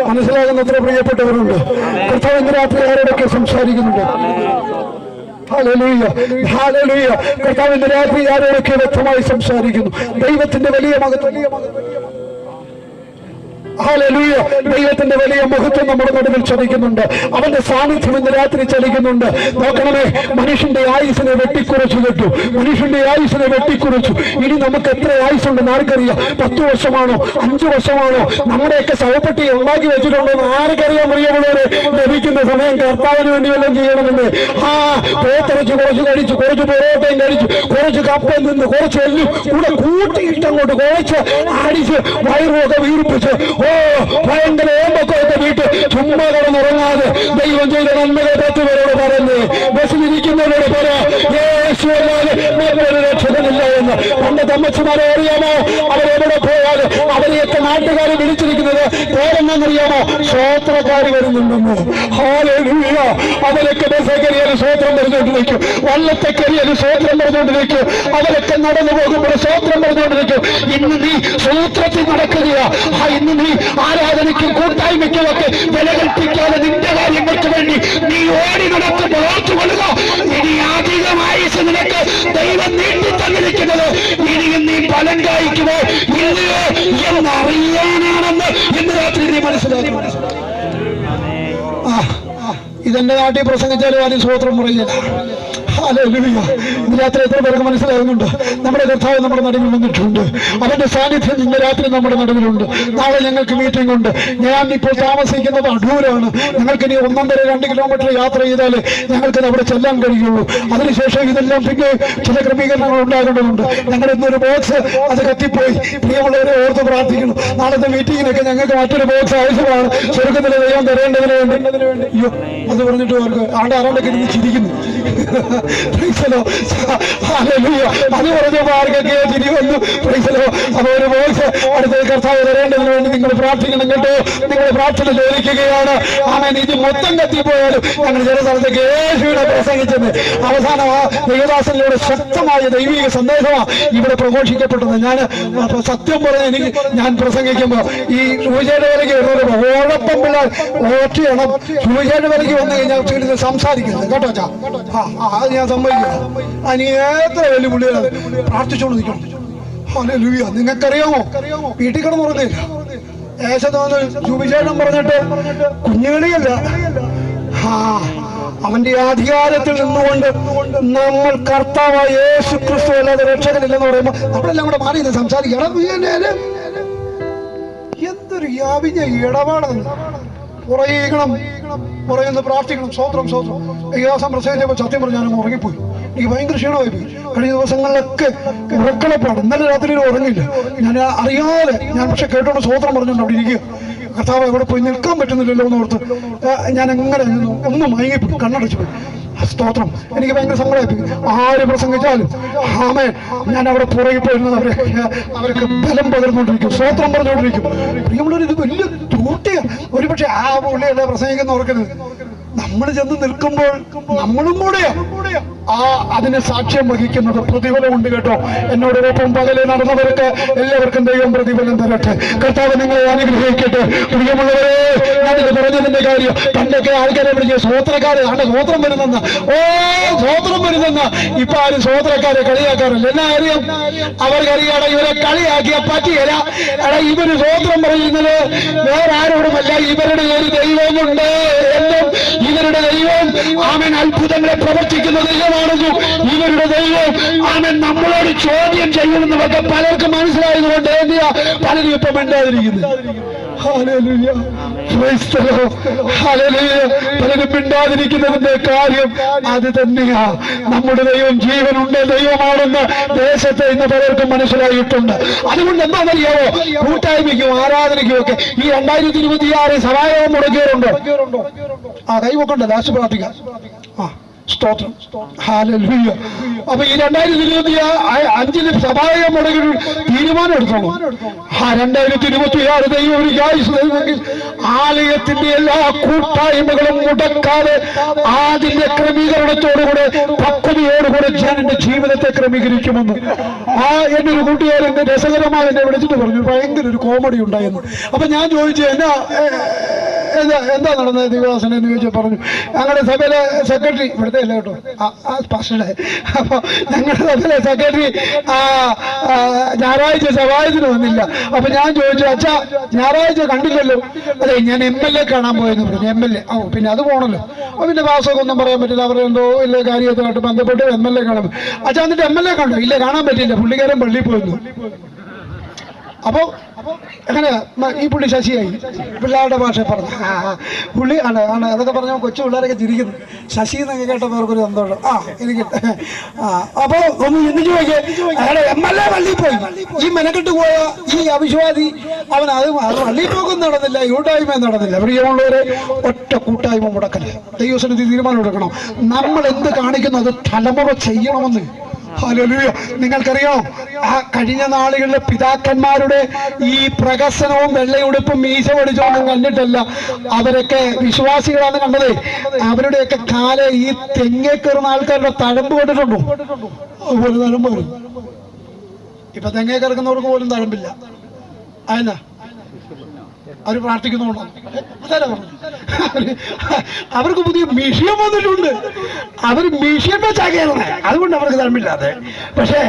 മനസ്സിലാകുന്നത്ര പ്രിയപ്പെട്ടവരുണ്ട്. കർത്താവ് ഇന്ന് രാത്രി ആരോടൊക്കെ സംസാരിക്കുന്നുണ്ട്. കർത്താവ് ഇന്ന് രാത്രി ആരോടൊക്കെ വ്യക്തമായി സംസാരിക്കുന്നു. ദൈവത്തിന്റെ വലിയ മഹത്വം, ദൈവത്തിന്റെ വലിയ മഹത്വം നമ്മുടെ നടുവിൽ ചലിക്കുന്നുണ്ട്. അവന്റെ സാന്നിധ്യം ഇന്ന് രാത്രി ചലിക്കുന്നുണ്ട്. നോക്കണമേ, മനുഷ്യന്റെ ആയുസിനെ വെട്ടിക്കുറച്ചു കേട്ടു. ഇനി നമുക്ക് എത്ര ആയുസുണ്ടെന്ന് ആർക്കറിയാം? 10 വർഷമാണോ 5 വർഷമാണോ? നമ്മുടെയൊക്കെ സഹപ്പെട്ടി ഉണ്ടാക്കി വെച്ചിട്ടുണ്ടെന്ന് ആർക്കറിയാൻ പ്രിയമുള്ളവരെ? ലഭിക്കുന്ന സമയം കർത്താവിന് വേണ്ടി വല്ലതും ചെയ്യണമെന്ന്. പോത്തിറച്ച് കുറച്ച് കഴിച്ചു, കുറച്ച് പൊറോട്ടയും കഴിച്ചു, കുറച്ച് കപ്പയും നിന്ന്, കുറച്ച് എല്ലും കൂടെ കൂട്ടിയിട്ടങ്ങോട്ട് കുഴച്ച് അടിച്ച് വയറുമൊക്കെ വീർപ്പിച്ച് ഭയങ്കര ഓമ്പൊക്കെ വീട്ട് ചുമ്മാ കിടന്നുറങ്ങാതെ ദൈവം ചെയ്ത നന്മകളെ 10 പേരോട് പറഞ്ഞ് ബസ്സിലിരിക്കുന്നവരോട് പറയാം, യേശുവല്ലാതെ മറ്റൊരു രക്ഷകനില്ല എന്ന്. പണ്ട് തമ്മച്ചിമാരെ അറിയാമോ? അവരെവിടെ പോയാൽ അവരെയൊക്കെ നാട്ടുകാരെ വിളിച്ചിരിക്കുന്നത് പേരെന്നറിയാമോ? സ്വോത്രക്കാർ വരുന്നുണ്ടെന്ന്. ഹല്ലേലൂയ! അവരൊക്കെ ബസ് കയറിയാലും സ്വോത്രം പറഞ്ഞുകൊണ്ടിരിക്കും, വള്ളത്തെ കയറിയാലും സ്വോത്രം പറഞ്ഞുകൊണ്ടിരിക്കും, അവരൊക്കെ നടന്നു പോകുമ്പോൾ സ്വോത്രം പറഞ്ഞുകൊണ്ടിരിക്കും. ഇന്ന് നീ സൂത്രത്തിൽ നടക്കുകയാ. ഇന്ന് നീ ആരാധനയ്ക്കും കൂട്ടായ്മയ്ക്കും ഒക്കെ വില കൽപ്പിക്കാതെ നിന്റെ കാര്യങ്ങൾക്ക് വേണ്ടി നീ ഓടി നടക്കുമ്പോൾ ഓർത്തുകൊള്ളുക, ഇനി അധികമായി നിനക്ക് ദൈവം നീട്ടി തന്നിരിക്കുന്നത് ഇനിയും നീ ഫലം കായ്ക്കുമോ ഇല്ലയോ എന്നറിയാനാണെന്ന് ഇന്ന് രാത്രി നീ മനസ്സിലാക്കണം. ഇതെന്റെ നാട്ടിൽ പ്രസംഗിച്ചാലും ആരും സ്വോത്രം പറയില്ല. ഇന്ന് രാത്രി എത്ര പേർക്ക് മനസ്സിലാകുന്നുണ്ട്? നമ്മുടെ കർത്താവ് നമ്മുടെ നടുവിൽ വന്നിട്ടുണ്ട്. അവന്റെ സാന്നിധ്യം ഇന്ന് രാത്രി നമ്മുടെ നടുവിലുണ്ട്. നാളെ ഞങ്ങൾക്ക് മീറ്റിംഗ് ഉണ്ട്. ഞാൻ ഇപ്പോൾ താമസിക്കുന്നത് അടൂരാണ്. ഞങ്ങൾക്ക് ഇനി 1.5-2 കിലോമീറ്റർ യാത്ര ചെയ്താൽ ഞങ്ങൾക്ക് അവിടെ ചെല്ലാൻ കഴിയുള്ളൂ. അതിനുശേഷം ഇതെല്ലാം പിന്നെ ചില ക്രമീകരണങ്ങൾ ഉണ്ടാകേണ്ടതുണ്ട്. ഞങ്ങളുടെ ഇന്നൊരു ബോക്സ് അത് കത്തിപ്പോയി. പ്രിയമുള്ളവരെ ഓർത്ത് പ്രാർത്ഥിക്കണം. നാളത്തെ മീറ്റിങ്ങിനൊക്കെ ഞങ്ങൾക്ക് മറ്റൊരു ബോക്സ് ആവശ്യമാണ്. സ്വർഗത്തിലെ ദൈവം തരേണ്ടതിന് വേണ്ടി. അയ്യോ, അത് പറഞ്ഞിട്ട് അവർക്ക് ആണ്ടൊക്കെ ഇരുന്ന് ചിരിക്കുന്നു. അത് പറഞ്ഞപ്പോ ആർക്കൊക്കെ ചിരി വന്നു. അപ്പൊ ഒരു ബോക്സ് അടുത്ത കർത്താവ് തരേണ്ടതിന് വേണ്ടി നിങ്ങൾ പ്രാർത്ഥിക്കണം കേട്ടോ. നിങ്ങൾ പ്രാർത്ഥന ചോദിക്കുകയാണ്. ആമേൻ. ഇത് മൊത്തം കത്തിപ്പോയാലും ഞങ്ങൾ ചില സ്ഥലത്തേക്ക് യേശുവിനെ പ്രസംഗിച്ചത് അവസാനം ആ ദൈവദാസനിലൂടെ ശക്തമായ ദൈവിക സന്ദേശമാണ് ഇവിടെ പ്രഘോഷിക്കപ്പെട്ടത്. ഞാൻ സത്യം പറഞ്ഞ ഞാൻ പ്രസംഗിക്കുമ്പോ ഈ സൂചയുടെ വിലയ്ക്ക് വരുന്നവരോ ഓടൊപ്പം പിള്ളേർ ഓട്ടിയണം. സൂചയുടെ വിലയ്ക്ക് വന്നു കഴിഞ്ഞാൽ സംസാരിക്കുന്നത് കേട്ടോ. അത് ഞാൻ സമ്മതിക്കുക. അതിന് എത്ര വലിയ പുള്ളികളാണ് പ്രാർത്ഥിച്ചോണ്ട് നിൽക്കണം. ഹല്ലേലൂയ! നിങ്ങൾക്കറിയാമോ, വീട്ടിൽ കിടന്ന് പറഞ്ഞില്ല ഏശത്തോന്ന് സുവിശേഷം പറഞ്ഞിട്ട് കുഞ്ഞുകളിയല്ല, അവന്റെ അധികാരത്തിൽ നിന്നുകൊണ്ട് നമ്മൾ കർത്താവായ യേശു ക്രിസ്തു അല്ലാതെ രക്ഷകനില്ലെന്ന് പറയുമ്പോൾ നമ്മളെല്ലാം കൂടെ മാറി സംസാരിക്കണം. എന്തൊരു വ്യാപിച്ച ഇടപാടാണ്. പറയുന്നത് പ്രാർത്ഥിക്കണം. സ്വോത്രം ഈ ദിവസം പ്രസംഗിച്ചപ്പോൾ സത്യം പറഞ്ഞ് ഞാനങ്ങ് ഉറങ്ങിപ്പോയി. എനിക്ക് ഭയങ്കര ക്ഷീണമായി പോയി. കഴിഞ്ഞ ദിവസങ്ങളിലൊക്കെ ഉറക്കളപ്പാട്. ഇന്നലെ രാത്രി ഉറങ്ങില്ല. ഞാൻ അറിയാതെ പക്ഷെ കേട്ടോണ്ട് സ്വോത്രം പറഞ്ഞുകൊണ്ട് അവിടെ ഇരിക്കുക. കർത്താവ് എവിടെ പോയി നിൽക്കാൻ പറ്റുന്നില്ലല്ലോ എന്ന് ഓർത്ത് ഞാൻ എങ്ങനെ ഒന്നും മയങ്ങിപ്പോയി, കണ്ണടച്ചു പോയി. സ്തോത്രം. എനിക്ക് ഭയങ്കര സങ്കടമായി. ആര് പ്രസംഗിച്ചാലും ആമേൻ, ഞാൻ അവിടെ പുറകെ പോയിരുന്നത് അവർക്ക് ബലം പകർന്നുകൊണ്ടിരിക്കും, സ്തോത്രം പറഞ്ഞുകൊണ്ടിരിക്കും. പ്രിയമുള്ളവർ, ഇത് വലിയ ഡ്യൂട്ടിയാണ്. ഒരുപക്ഷെ ആ പുള്ളിയല്ല പ്രസംഗിക്കുന്ന ഓർക്കരുത്, നമ്മൾ ചെന്ന് നിൽക്കുമ്പോൾ നമ്മളും കൂടെയാ അതിന് സാക്ഷ്യം വഹിക്കുന്നത്. പ്രതിഫലമുണ്ട് കേട്ടോ. എന്നോടൊപ്പം പകലെ നടന്നവർക്ക് എല്ലാവർക്കും ദൈവം പ്രതിഫലം തരട്ടെ. കർത്താവ് നിങ്ങളെ അനുഗ്രഹിക്കട്ടെ. പ്രിയമുള്ളവരെ, ഞാനിത് പറഞ്ഞതിന്റെ കാര്യം, പണ്ടൊക്കെ ആൾക്കാരെ വിളിക്കുക സ്വോത്രക്കാരെ, ആണ് സ്വോത്രം വരുന്നെന്ന്, സ്വോത്രം വരുന്നെന്ന്. ഇപ്പൊ ആരും സ്വോത്രക്കാരെ കളിയാക്കാറില്ല. എന്നാ അറിയാം? അവർക്കറിയാം ഇവരെ കളിയാക്കിയ പറ്റിയല്ല. ഇവര് സ്വോത്രം പറയുന്നത് വേറെ ആരോടുമല്ല, ഇവരുടെ ഒരു ദൈവമുണ്ട് എന്നും ഇവരുടെ ദൈവം ആമൻ അത്ഭുതങ്ങളെ പ്രവർത്തിക്കുന്ന ദൈവമാണെന്നും ഇവരുടെ ദൈവം ആമൻ നമ്മളോട് ചോദ്യം ചെയ്യുമെന്നുമൊക്കെ പലർക്കും മനസ്സിലായതുകൊണ്ട് എന്തിനാ പലരും ഇപ്പൊ മിണ്ടാതിരിക്കുന്നത്? പലരും മിണ്ടാതിരിക്കുന്നതിന്റെ കാര്യം അത് തന്നെയാ. നമ്മുടെ ദൈവം ജീവനുണ്ട് ദൈവമാണെന്ന് ദേശത്ത് ഇന്ന് പലർക്കും മനസ്സിലായിട്ടുണ്ട്. അതുകൊണ്ട് എന്താണെന്നറിയാവോ, കൂട്ടായ്മയ്ക്കും ആരാധനയ്ക്കും ഒക്കെ ഈ 2026 സഹായവും മുടക്കിയവരുണ്ടോ? കൈവക്കണ്ട, ലാസ്റ്റ് പ്രാർത്ഥിക്കാം. സ്തോത്രം, ഹല്ലേലൂയ. അപ്പൊ ഈ 2025 സഭായം മുടങ്ങി തീരുമാനം എടുത്തോളൂ. 2026 ദൈവം ഒരു ആലയത്തിന്റെ എല്ലാ കൂട്ടായ്മകളും മുടക്കാതെ അതിന്റെ ക്രമീകരണത്തോടുകൂടെ പക്വതയോടുകൂടെ ഞാൻ എന്റെ ജീവിതത്തെ ക്രമീകരിക്കുമെന്ന് എന്റെ ഒരു കൂട്ടുകാരൻ എന്നെ രസകരമായി എന്നെ വിളിച്ചിട്ട് പറഞ്ഞു. ഭയങ്കര ഒരു കോമഡി ഉണ്ടായിരുന്നു. അപ്പൊ ഞാൻ ചോദിച്ചു, എന്താ നടന്നത് ദിവസം എന്ന് ചോദിച്ചാൽ പറഞ്ഞു, ഞങ്ങളുടെ സഭയിലെ സെക്രട്ടറി, ഇവിടുത്തെ അല്ല കേട്ടോ, പാസ്റ്ററുടെ, അപ്പൊ ഞങ്ങളുടെ സഭയിലെ സെക്രട്ടറി ഞായറാഴ്ച സഭായത്തിന് വന്നില്ല. അപ്പൊ ഞാൻ ചോദിച്ചു, അച്ഛാ ഞായറാഴ്ച കണ്ടില്ലല്ലോ? അതെ, ഞാൻ MLA കാണാൻ പോയെന്ന് പറഞ്ഞു. MLA, പിന്നെ അത് പോകണല്ലോ. പിന്നെ വാസമൊക്കെ ഒന്നും പറയാൻ പറ്റില്ല, അവരുടെ എന്തോ വലിയ കാര്യമായിട്ട് ബന്ധപ്പെട്ട് MLA കാണാൻ. അച്ഛാ എന്നിട്ട് MLA കണ്ടോ? ഇല്ല, കാണാൻ പറ്റില്ല, പുള്ളിക്കാരൻ പള്ളിയിൽ പോയിരുന്നു. അപ്പോ അങ്ങനെ ഈ പുള്ളി ശശിയായി, പിള്ളേരുടെ ഭാഷ പറഞ്ഞു. പുള്ളി ആണ് അതൊക്കെ പറഞ്ഞ കൊച്ചു പിള്ളേരൊക്കെ ചിരിക്കുന്നു. ശശി എന്നൊക്കെ കേട്ട പേർക്കൊരു സന്തോഷം. എനിക്ക് അപ്പൊ ഒന്ന് ചിന്തിച്ചു നോക്കിയേ, അയാളെ MLA പള്ളിയിൽ പോയി. ഈ മെനക്കെട്ട് പോയ ഈ അവിശ്വാസി അത് പള്ളിയിൽ പോക്കൊന്നും നടന്നില്ല, കൂട്ടായ്മ നടന്നില്ല. പ്രിയമുള്ളവരെ, ഒറ്റ കൂട്ടായ്മ മുടക്കല്ലേ, ദൈവസന്നിധി തീരുമാനം എടുക്കണം. നമ്മൾ എന്ത് കാണിക്കുന്നു അത് തലമുറ ചെയ്യണമെന്ന്. ഹല്ലേലൂയ. നിങ്ങൾക്കറിയാം, കഴിഞ്ഞ നാളുകളിലെ പിതാക്കന്മാരുടെ ഈ പ്രകസനവും വെള്ളയുടുപ്പും മീശ പഠിച്ചോണ്ടും കണ്ടിട്ടല്ല, അവരൊക്കെ വിശ്വാസികളാണ് കണ്ടത്. അവരുടെയൊക്കെ കാല് ഈ തെങ്ങേ കയറുന്ന ആൾക്കാരുടെ തഴമ്പ് കണ്ടിട്ടുണ്ടോ? അതുപോലെ തഴമ്പ് വരും. ഇപ്പൊ തെങ്ങേ കയറുന്നവർക്ക് പോലും തഴമ്പില്ല. അതെന്നാ? അവർ പ്രാർത്ഥിക്കുന്നുണ്ടോ? അതല്ല പറഞ്ഞു, അവർക്ക് പുതിയ മിഷ്യം വന്നിട്ടുണ്ട്. അവർ മിഷ്യം വെച്ചാക്കിയാണ്, അതുകൊണ്ട് അവർക്ക് തഴമ്പില്ലാതെ. പക്ഷേ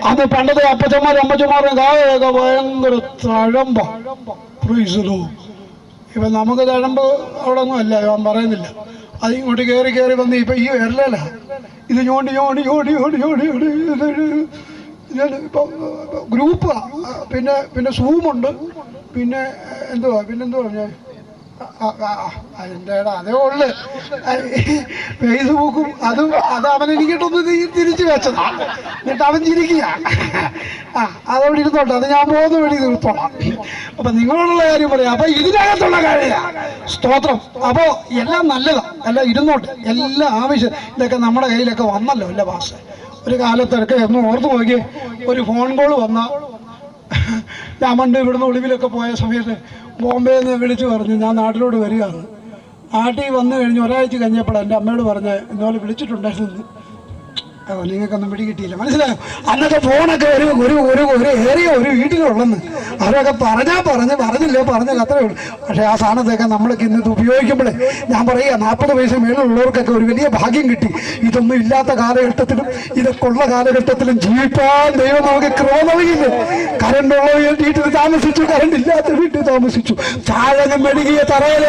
അന്ന് പണ്ടത്തെ അപ്പച്ചന്മാരും അമ്മച്ചന്മാരും കായൊക്കെ ഭയങ്കര തഴമ്പ. ഇപ്പൊ നമുക്ക് തഴമ്പ് അവിടെ ഒന്നും അല്ല, ഞാൻ പറയുന്നില്ല. അത് ഇങ്ങോട്ട് കയറി വന്ന് ഇപ്പൊ ഈ വരലല്ല, ഇത് ഞോണ്ടി ഇപ്പൊ ഗ്രൂപ്പ്, പിന്നെ സൂമുണ്ട്, പിന്നെ എന്തുവാ ഞാൻ അതിൻ്റെ അതേ ഉള്ളു. ഫേസ്ബുക്കും അത് അവനെനിക്കിട്ടൊന്ന് തിരിച്ചു വെച്ചത്, എന്നിട്ട് അവൻ ചിരിക്കുക. അതവിടെ ഇരുന്നോട്ടെ, അത് ഞാൻ പോകുന്ന വഴി തീർത്തോളാം. അപ്പൊ നിങ്ങളോടുള്ള കാര്യം പറയാം. അപ്പൊ ഇതിനകത്തുള്ള കാര്യ സ്തോത്രം. അപ്പോ എല്ലാം നല്ലതാ, എല്ലാം ഇരുന്നോട്ടെ, എല്ലാം ആവശ്യം. ഇതൊക്കെ നമ്മുടെ കയ്യിലൊക്കെ വന്നല്ലോ അല്ല ഭാഷ. ഒരു കാലത്തൊക്കെ ഒന്ന് ഓർത്ത് നോക്കിയേ, ഒരു ഫോൺ കോൾ വന്ന, ഞാൻ പണ്ട് ഇവിടുന്ന് ഒളിവിലൊക്കെ പോയ സമയത്ത് ബോംബെയിൽ നിന്ന് വിളിച്ചു പറഞ്ഞു ഞാൻ നാട്ടിലോട്ട് വരികയാണ്. നാട്ടിൽ വന്നു കഴിഞ്ഞ് ഒരാഴ്ച കഴിഞ്ഞപ്പോൾ എൻ്റെ അമ്മയോട് പറഞ്ഞ് ഇന്നോലെ വിളിച്ചിട്ടുണ്ടായിരുന്നു. നിങ്ങൾക്കൊന്നും പിടികിട്ടിയില്ല, മനസ്സിലായോ? അന്നൊക്കെ ഫോണൊക്കെ ഒരു ഏറിയ ഒരു വീട്ടിലുള്ളെന്ന് അവരൊക്കെ പറഞ്ഞില്ല അത്രേ ഉള്ളൂ. പക്ഷേ ആ സാധനത്തൊക്കെ നമ്മളൊക്കെ ഇന്നത് ഉപയോഗിക്കുമ്പോഴേ ഞാൻ പറയുക, 40 വയസ്സ് മേലുള്ളവർക്കൊക്കെ ഒരു വലിയ ഭാഗ്യം കിട്ടി. ഇതൊന്നും ഇല്ലാത്ത കാലഘട്ടത്തിലും ഇതൊക്കെ ഉള്ള കാലഘട്ടത്തിലും ജീവിക്കാൻ ദൈവം നമുക്ക് കൃപ നൽകിയില്ലേ. കറണ്ടുള്ള വീട്ടിൽ താമസിച്ചു, കറണ്ട് ഇല്ലാത്ത വീട്ടിൽ താമസിച്ചു. ചാഴകം മെഴുകിയ തറയിൽ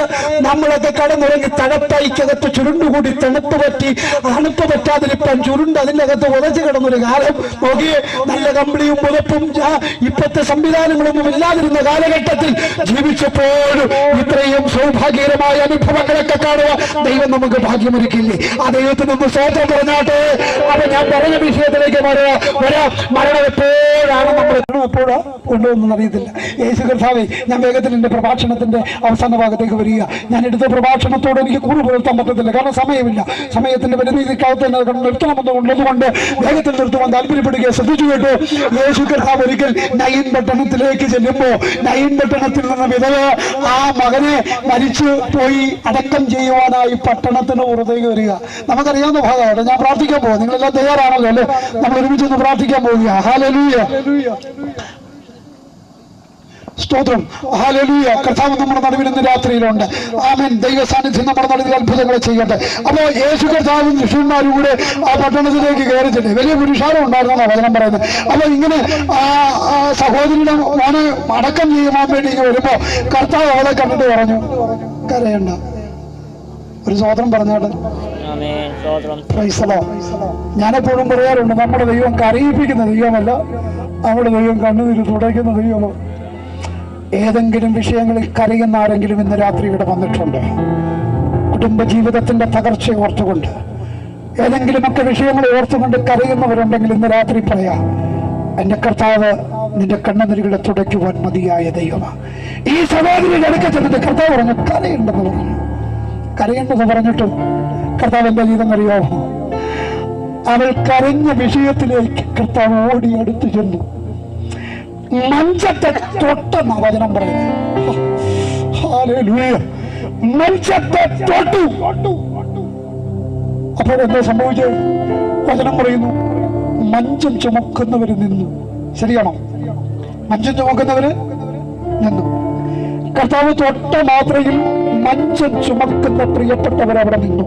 നമ്മളൊക്കെ കടന്നുറങ്ങി തണുപ്പൈക്കകത്ത് ചുരുണ്ടുകൂടി തണുപ്പ് പറ്റാതിരിപ്പാൻ ചുരുണ്ട് അതിൻ്റെ അകത്ത് ഉറച്ചു കിടന്നൊരു കാലം നോക്കിയേ. നല്ല കമ്പിളിയും പുതപ്പും ഇപ്പോഴത്തെ സംവിധാനങ്ങളൊന്നും ഇല്ലാതിരുന്ന കാലഘട്ടത്തിൽ ജീവിച്ചപ്പോഴും ഇത്രയും ഇത്രയും സൗഭാഗ്യകരമായ അനുഭവങ്ങളൊക്കെ കാണുക ദൈവം നമുക്ക് ഭാഗ്യമൊരുക്കില്ലേ? ആ ദൈവത്തിന് നമ്മൾ സ്വതന്ത്രം പറഞ്ഞാട്ടെ. അപ്പൊ ഞാൻ പറഞ്ഞ വിഷയത്തിലേക്ക് വരാം. മരണം എപ്പോഴാണ് നമ്മൾ എപ്പോഴാ കൊണ്ടുവന്നെന്ന് അറിയത്തില്ല. യേശു കർത്താവേ, ഞാൻ വേഗത്തിൽ എന്റെ പ്രഭാഷണത്തിന്റെ അവസാന ഭാഗത്തേക്ക് വരിക. ഞാൻ എടുത്ത പ്രഭാഷണത്തോട് എനിക്ക് കൂറ് പുലർത്താൻ പറ്റത്തില്ല, കാരണം സമയമില്ല. സമയത്തിന്റെ പരിമിതിക്കകത്ത് തന്നെ നിർത്തണമെന്നുള്ളതുകൊണ്ട് വേഗത്തിൽ നിർത്തുവാൻ താല്പര്യപ്പെടുക. ശ്രദ്ധിച്ചു കേട്ടോ, യേശു കർത്താവ് ഒരിക്കൽ നയീൻ പട്ടണത്തിലേക്ക് ചെല്ലുമ്പോ നയീൻ പട്ടണത്തിൽ നിന്ന് വിധവ ആ മകനെ മരിച്ചു പോയി അടക്കം ചെയ്യുവാനായി പട്ടണത്തിന് പുറത്തേക്ക് വരിക. നമുക്കറിയാവുന്ന ഭാഗമാണ്. ഞാൻ പ്രാർത്ഥിക്കാൻ പോകും. നിങ്ങളെല്ലാം തയ്യാറാണല്ലോ അല്ലെ? നമ്മൾ ഒരുമിച്ചൊന്ന് പ്രാർത്ഥിക്കാൻ പോവുക. ഹല്ലേലൂയ, സ്തോത്രം, ഹല്ലേലൂയ. കർത്താവ് നമ്മുടെ നടുവിൽ ഇന്ന് രാത്രിയിലുണ്ട്. ആമേൻ. ദൈവ സാന്നിധ്യം നമ്മുടെ നടുവിൽ അത്ഭുതങ്ങൾ ചെയ്യട്ടെ. അപ്പോ യേശു കർത്താവും ശിഷ്യന്മാരും കൂടെ ആ പട്ടണത്തിലേക്ക് കയറിച്ചിട്ട് വലിയ പുരുഷാരം ഉണ്ടായിരുന്നാണ് വചനം പറയുന്നത്. അപ്പൊ ഇങ്ങനെ ആ സഹോദരിയുടെ മോനെ അടക്കം ചെയ്യുവാൻ വേണ്ടി വരുമ്പോ കർത്താവ് അവളെ കണ്ടിട്ട് പറഞ്ഞു, കരയണ്ട. ഒരു സ്തോത്രം പറഞ്ഞാട്ട്. ഞാനെപ്പോഴും പറയാറുണ്ട്, നമ്മുടെ ദൈവം കരയിപ്പിക്കുന്ന ദൈവമല്ല, നമ്മുടെ ദൈവം കണ്ണുനീര് തുടയ്ക്കുന്ന ദൈവമാണ്. ഏതെങ്കിലും വിഷയങ്ങളിൽ കരയുന്ന ആരെങ്കിലും ഇന്ന് രാത്രി ഇവിടെ വന്നിട്ടുണ്ട്? കുടുംബജീവിതത്തിന്റെ തകർച്ച ഓർത്തുകൊണ്ട്, ഏതെങ്കിലുമൊക്കെ വിഷയങ്ങൾ ഓർത്തുകൊണ്ട് കരയുന്നവരുണ്ടെങ്കിൽ ഇന്ന് രാത്രി പറയാം, എന്റെ കർത്താവ് നിന്റെ കണ്ണുനീരുകളെ തുടയ്ക്കുവാൻ മതിയായ ദൈവമാണ്. ഈ സഹോദരിയുടെ അടുക്ക ചെന്നിട്ട് കർത്താവ് പറഞ്ഞു, കരയുണ്ടെന്ന് പറഞ്ഞു. കരയേണ്ടെന്ന് പറഞ്ഞിട്ടും കർത്താവ് എന്താ ചെയ്തെന്നറിയാമോ? അവൾ കരഞ്ഞ വിഷയത്തിലേക്ക് കർത്താവ് ഓടി അടുത്ത് ചെന്നു. മഞ്ചത്തെ തൊട്ടെന്ന വചനം പറയുന്നത്. ഹല്ലേലൂയ. മഞ്ചത്തെ തൊട്ടു. അപ്പോൾ എന്താ സംഭവിച്ചത്? വചനം പറയുന്നു, മഞ്ചം ചുമക്കുന്നവര് നിന്നു. ശരിയാണോ? മഞ്ചം ചുമക്കുന്നവര് നിന്നു. കർത്താവ് തൊട്ട മാത്രയിൽ മഞ്ചം ചുമക്കുന്ന പ്രിയപ്പെട്ടവർ അവിടെ നിന്നു.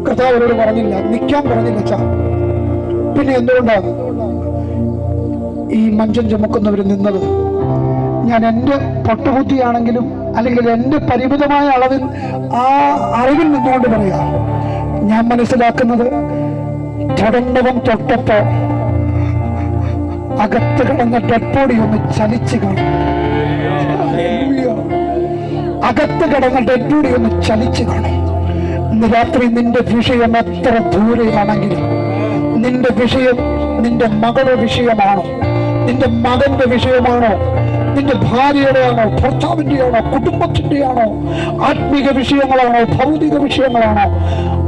കർത്താവ് അവരോട് പറഞ്ഞില്ല, നിൽക്കാൻ പറഞ്ഞില്ല. ചാ പിന്നെ എന്തുകൊണ്ടാണ് ഈ മഞ്ചം ചുമക്കുന്നവർ നിന്നത്? ഞാൻ എൻ്റെ പൊട്ടുബുദ്ധിയാണെങ്കിലും അല്ലെങ്കിൽ എൻ്റെ പരിമിതമായ അളവിൽ ആ അറിവിൽ നിന്നുകൊണ്ട് പറയാം, ഞാൻ മനസ്സിലാക്കുന്നത് തൊടണ്ടവൻ തൊട്ടപ്പോ അകത്ത് കിടന്ന ഡെഡ് ബോഡി ഒന്ന് ചലിച്ചു കാണും. അകത്ത് കിടന്ന ഡെഡ് ബോഡി ഒന്ന് ചലിച്ചു കാണും. ഇന്ന് രാത്രി നിന്റെ വിഷയം എത്ര ദൂരെയാണെങ്കിലും, നിന്റെ വിഷയം നിന്റെ മകളുടെ വിഷയമാണോ, നിന്റെ മകന്റെ വിഷയമാണോ, നിന്റെ ഭാര്യയുടെയാണോ, ഭർത്താവിന്റെയാണോ, കുടുംബത്തിന്റെയാണോ, ആത്മീക വിഷയങ്ങളാണോ, ഭൗതിക വിഷയങ്ങളാണോ,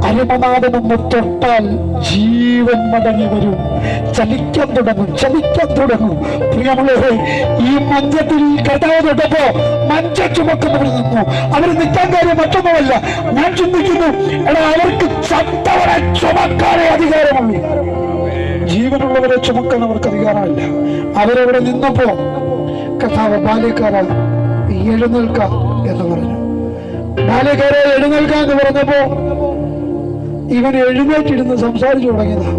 അരുമനാഥനൊന്ന് തൊട്ടാൽ ജീവൻ മടങ്ങി വരും. ചലിക്കാൻ തുടങ്ങും. പ്രിയമുള്ളവരെ, ഈ മഞ്ചത്തിൽ കർത്താവ് തൊട്ടപ്പോ മഞ്ച ചുമക്കുന്നവർ നിന്നു. അവർ നിൽക്കാൻ കാര്യം മറ്റൊന്നുമല്ല. ഞാൻ ചിന്തിക്കുന്നു, എടാ, അവർക്ക് ചത്തവരെ ചുമക്കാനേ അധികാരമുള്ളൂ. ജീവനുള്ളവരെ ചുമക്കാൻ അവർക്ക് അധികാരമില്ല. അവരവിടെ നിന്നപ്പോ കർത്താവ് ബാല്യക്കാരാ എഴുന്നേൽക്ക എന്ന് പറഞ്ഞു. ബാല്യക്കാരെ എഴുന്നേൽക്ക എന്ന് പറഞ്ഞപ്പോ ഇവൻ എഴുന്നേറ്റിരുന്ന് സംസാരിച്ചു തുടങ്ങിയതാ.